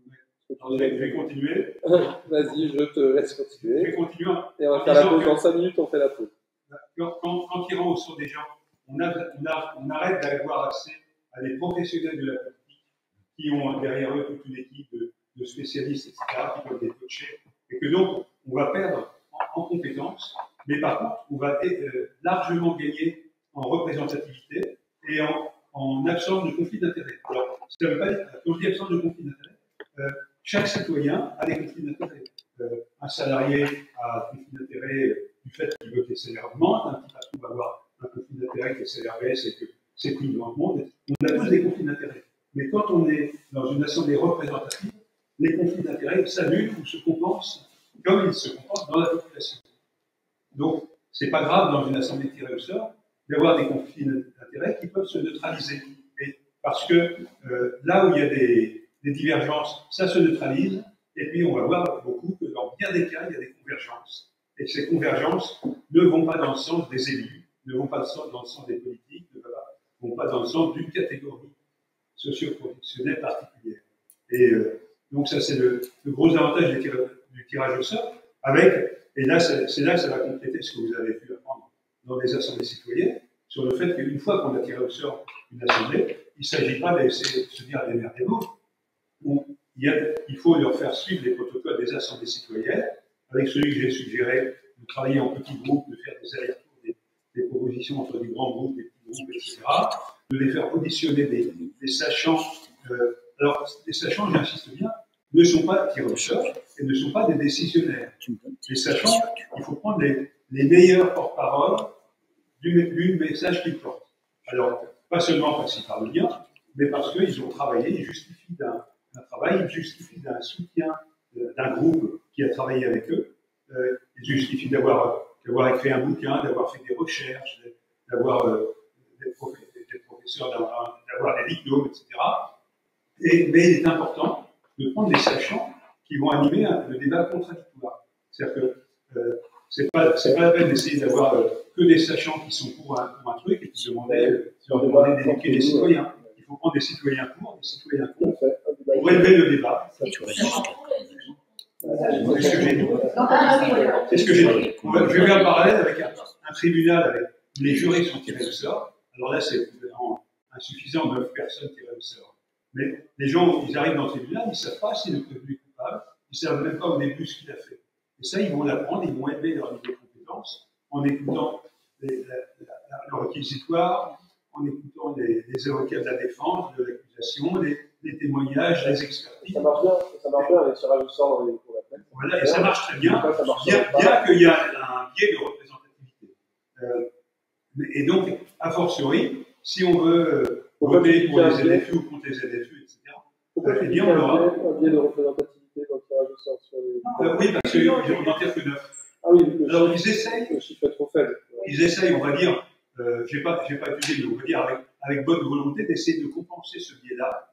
Speaker 5: je vais continuer.
Speaker 1: Vas-y, je te laisse continuer.
Speaker 5: Je vais continuer.
Speaker 1: Et on va faire la pause dans 5 minutes, on fait la pause.
Speaker 5: Quand il rentre sur des gens, on arrête d'avoir accès à des professionnels de la politique qui ont derrière eux toute une équipe de spécialistes, etc., qui peuvent les coacher, et que donc on va perdre en compétences, mais par contre, on va largement gagner en représentativité et en absence de conflit d'intérêts. Alors, ça ne veut pas dire, quand je dis absence de conflit d'intérêts, chaque citoyen a des conflits d'intérêts. Un salarié a un conflit d'intérêt du fait qu'il veut que les salaires augmentent, un petit patron va avoir un conflit d'intérêt que les salaires baissent et que ses prix augmentent. On a tous des conflits d'intérêts. Mais quand on est dans une assemblée représentative, les conflits d'intérêts s'annulent ou se compensent comme ils se compensent dans la population. Donc, c'est pas grave dans une assemblée tirée au sort d'avoir des conflits d'intérêts qui peuvent se neutraliser. Et parce que là où il y a des divergences, ça se neutralise, et puis on va voir beaucoup que dans bien des cas, il y a des convergences. Et ces convergences ne vont pas dans le sens des élus, ne vont pas dans le sens des politiques, ne vont pas dans le sens d'une catégorie socio-professionnelle particulière. Et donc ça, c'est le gros avantage du tirage au sort, et là, c'est là que ça va compléter ce que vous avez pu apprendre dans les assemblées citoyennes, sur le fait qu'une fois qu'on a tiré au sort une assemblée, il ne s'agit pas d'essayer de se dire démerdez-vous. Il faut leur faire suivre les protocoles des assemblées citoyennes, avec celui que j'ai suggéré de travailler en petits groupes, de faire des allers-retours, des propositions entre des grands groupes, des petits groupes, etc., de les faire auditionner des sachants. Alors, les sachants, j'insiste bien, ne sont pas tirés au sort et ne sont pas des décisionnaires. Les sachants, il faut prendre les meilleurs porte-parole du message qu'ils portent. Alors, pas seulement parce qu'ils parlent bien, mais parce qu'ils ont travaillé, ils justifient d'un travail, ils justifient d'un soutien d'un groupe qui a travaillé avec eux, ils justifient d'avoir écrit un bouquin, d'avoir fait des recherches, d'avoir des professeurs, d'avoir des diplômes, etc. Mais il est important de prendre des sachants qui vont animer le débat contradictoire. C'est-à-dire que c'est pas la peine d'essayer d'avoir que des sachants qui sont pour un truc et qui demander d'éduquer les citoyens. Il faut prendre des citoyens pour, des citoyens contre, pour élever le débat. C'est ce que j'ai dit. C'est ce que j'ai dit. Je vais faire un parallèle avec un tribunal avec les jurés sont tirés au sort. Alors là, c'est vraiment insuffisant, 9 personnes tirées au sort. Mais les gens, ils arrivent dans le tribunal, ils ne savent pas si le prévenu est coupable, ils ne savent même pas au début ce qu'il a fait. Et ça, ils vont l'apprendre, ils vont élever leur niveau de compétence en écoutant le réquisitoire, en écoutant les avocats de la défense, de l'accusation, les témoignages, les expertises.
Speaker 1: Ça marche bien les tirages au sort dans les cours d'appel.
Speaker 5: Voilà, et ça marche très bien, bien qu'il y a un biais de représentativité. Et donc, a fortiori, si on veut voter pour les LFU ou contre les LFU, etc.,
Speaker 1: pourquoi bien on aura un biais de représentativité dans le tirage au sort sur les...
Speaker 5: Oui, parce qu'on n'en tire que 9.
Speaker 1: Ah oui,
Speaker 5: alors ils essayent.
Speaker 1: Le chiffre est trop faible.
Speaker 5: Ils essayent, on va dire, j'ai pas étudié, mais on va dire avec bonne volonté d'essayer de compenser ce biais-là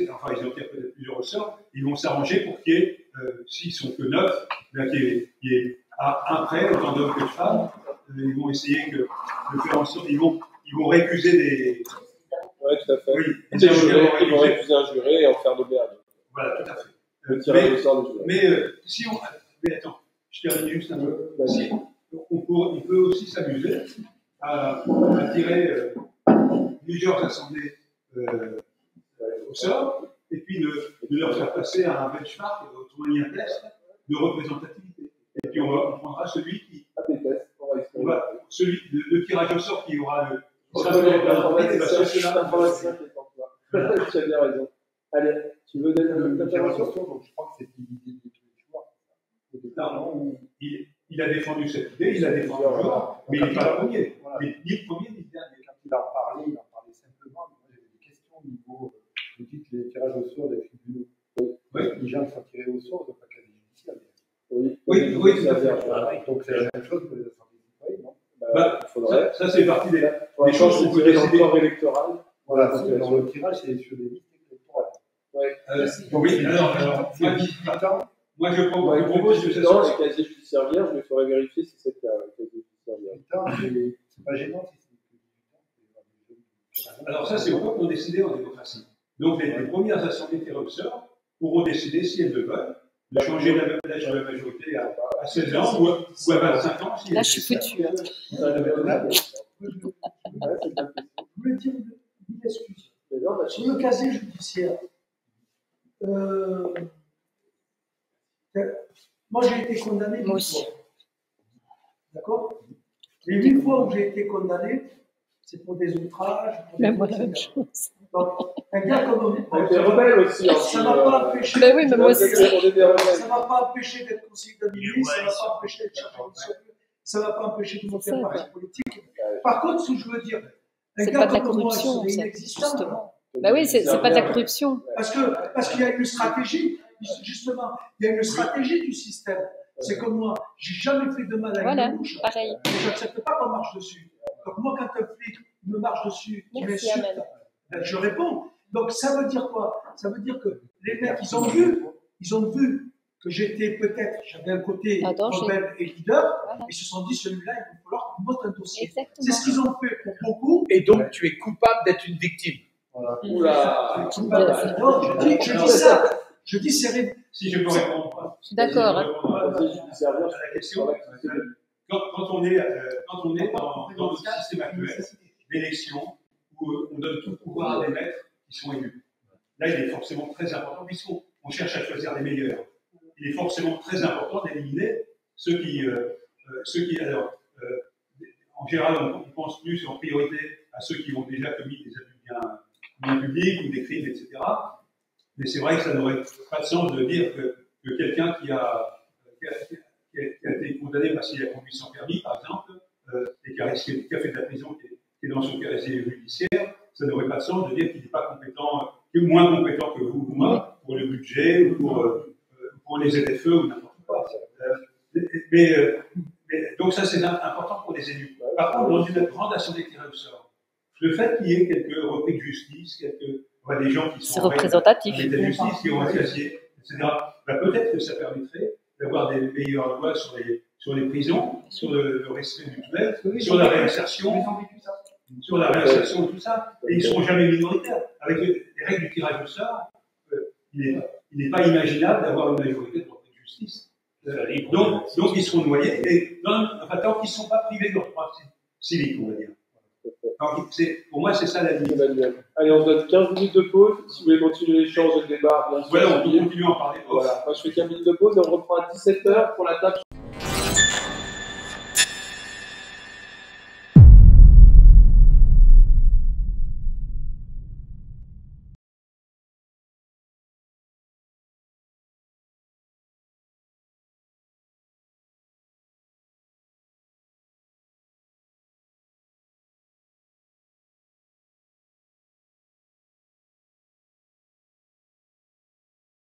Speaker 5: enfin, ils en tirent peut-être plusieurs ressorts, ils vont s'arranger pour qu'il y ait, s'ils sont que 9, qu'il y ait un prêt, autant d'hommes que de femmes. Ils vont essayer de faire en sorte, ils vont récuser des...
Speaker 1: Oui, tout à fait.
Speaker 5: Oui,
Speaker 1: ils vont récuser un juré et en faire de merde.
Speaker 5: Voilà, tout à fait. Mais attends, je termine juste un peu. Il peut aussi s'amuser à tirer plusieurs assemblées au sort et puis de leur faire passer à un benchmark, autrement dit un test de représentativité. Et puis on prendra celui qui... le tirage au sort qui aura le...
Speaker 1: Tu as bien raison. Allez, tu veux donner
Speaker 5: le
Speaker 1: l'intervention?
Speaker 5: donc je crois que c'est une idée de tous les jours. Non, il a défendu cette idée, il a défendu le jour, mais il n'est pas le premier.
Speaker 15: Voilà.
Speaker 5: Ni le premier, ni le dernier.
Speaker 15: Quand il en parlait simplement. Moi, j'avais des questions au niveau, vous dites, les tirages au sort des tribunaux.
Speaker 5: Oui.
Speaker 15: Les gens qui sont tirés au sort de pas casier judiciaire.
Speaker 5: Oui, tout à fait.
Speaker 15: Voilà. Donc c'est la même chose pour les assemblées citoyennes, non?
Speaker 1: Il faudrait.
Speaker 5: Ça c'est partie des
Speaker 1: choses
Speaker 5: qu'on
Speaker 1: qu'on
Speaker 5: peut
Speaker 1: peut dans le
Speaker 5: décider.
Speaker 1: corps électoral.
Speaker 15: Voilà, c'est dans le tirage, c'est sur des listes électorales.
Speaker 5: Oui, alors moi je propose que ça
Speaker 1: Dans
Speaker 5: soit.
Speaker 1: les casiers judiciaires vierges, je me ferais vérifier si c'est le cas. Les casiers judiciaires vierges.
Speaker 15: C'est pas gênant si c'est.
Speaker 5: Alors ça c'est eux qui ont décidé en démocratie. Donc les premières assemblées tirées au sort pourront décider si elles le veulent de changer l'âge de la majorité à 16 ans ou à 25 ans.
Speaker 2: Là, je suis foutu.
Speaker 11: Je voulais dire une excuse. Sur le casier judiciaire, moi j'ai été condamné une fois. D'accord? Et une fois où j'ai été condamné, c'est pour des outrages.
Speaker 2: Même moi, la même chose.
Speaker 11: Donc, un gars comme moi,
Speaker 1: des rebelles aussi.
Speaker 11: Ça m'a pas empêché.
Speaker 2: Mais oui, mais moi aussi.
Speaker 11: Ça m'a pas empêché d'être conseiller d'administration, ça m'a pas empêché d'être chargé de mission, ça m'a pas empêché de monter un parti politique. Par contre, ce que je veux dire, un
Speaker 2: c'est
Speaker 11: gars
Speaker 2: pas de la
Speaker 11: comme moi,
Speaker 2: corruption,
Speaker 11: c'est
Speaker 2: ça,
Speaker 11: inexistant.
Speaker 2: justement. Bah oui, c'est pas de la corruption.
Speaker 11: Parce qu'il y a une stratégie, justement, il y a une stratégie du système. C'est comme moi, j'ai jamais fait de mal à une mouche.
Speaker 2: Pareil.
Speaker 11: Mais j'accepte pas qu'on marche dessus. Donc moi, quand un flic me marche dessus, il m'insulte, ben, je réponds. Donc ça veut dire quoi? Ça veut dire que les mecs, ils ont vu que j'étais peut-être, j'avais un côté rebelle et leader, ils se sont dit, celui-là, il va falloir qu'on monte un dossier.
Speaker 2: Exactement.
Speaker 11: C'est ce qu'ils ont fait pour beaucoup.
Speaker 16: Et donc, tu es coupable d'être une victime.
Speaker 11: Voilà. Oula. Non, je dis ça. Je dis c'est.
Speaker 5: Si je peux répondre.
Speaker 2: Je suis d'accord.
Speaker 5: À la question. Quand on est dans le système actuel d'élection, où on donne tout le pouvoir à des maîtres qui sont élus, là, il est forcément très important, puisqu'on cherche à choisir les meilleurs. Il est forcément très important d'éliminer ceux qui alors, en général, on pense plus en priorité à ceux qui ont déjà commis des abus bien publics ou des crimes, etc. Mais c'est vrai que ça n'aurait pas de sens de dire que quelqu'un qui a été condamné parce qu'il a conduit sans permis, par exemple, et qui a fait de la prison, qui est dans son casier judiciaire, ça n'aurait pas de sens de dire qu'il n'est pas compétent, qu'il est moins compétent que vous ou moi pour le budget ou pour les ZFE ou n'importe quoi. Donc ça, c'est important pour les élus. Par contre, dans une grande assemblée tirée au sort, le fait qu'il y ait quelques repris de justice, des gens qui sont
Speaker 2: représentatif,
Speaker 5: avec la justice, qui ont un casier, etc., peut-être que ça permettrait d'avoir des meilleures lois sur les prisons, sur le respect mutuel, sur la réinsertion, tout ça. Et ils ne seront jamais minoritaires. Avec les règles du tirage au sort, il n'est pas imaginable d'avoir une majorité de repris de justice. Donc ils seront noyés, et tant qu'ils ne sont pas privés de leurs droits civiques, on va dire. Donc, pour moi, c'est ça la limite.
Speaker 1: Allez, on donne 15 minutes de pause. Si vous voulez continuer l'échange et le débat,
Speaker 5: on peut continuer à en parler.
Speaker 1: Voilà. Moi, je fais 15 minutes de pause et on reprend à 17h pour la table.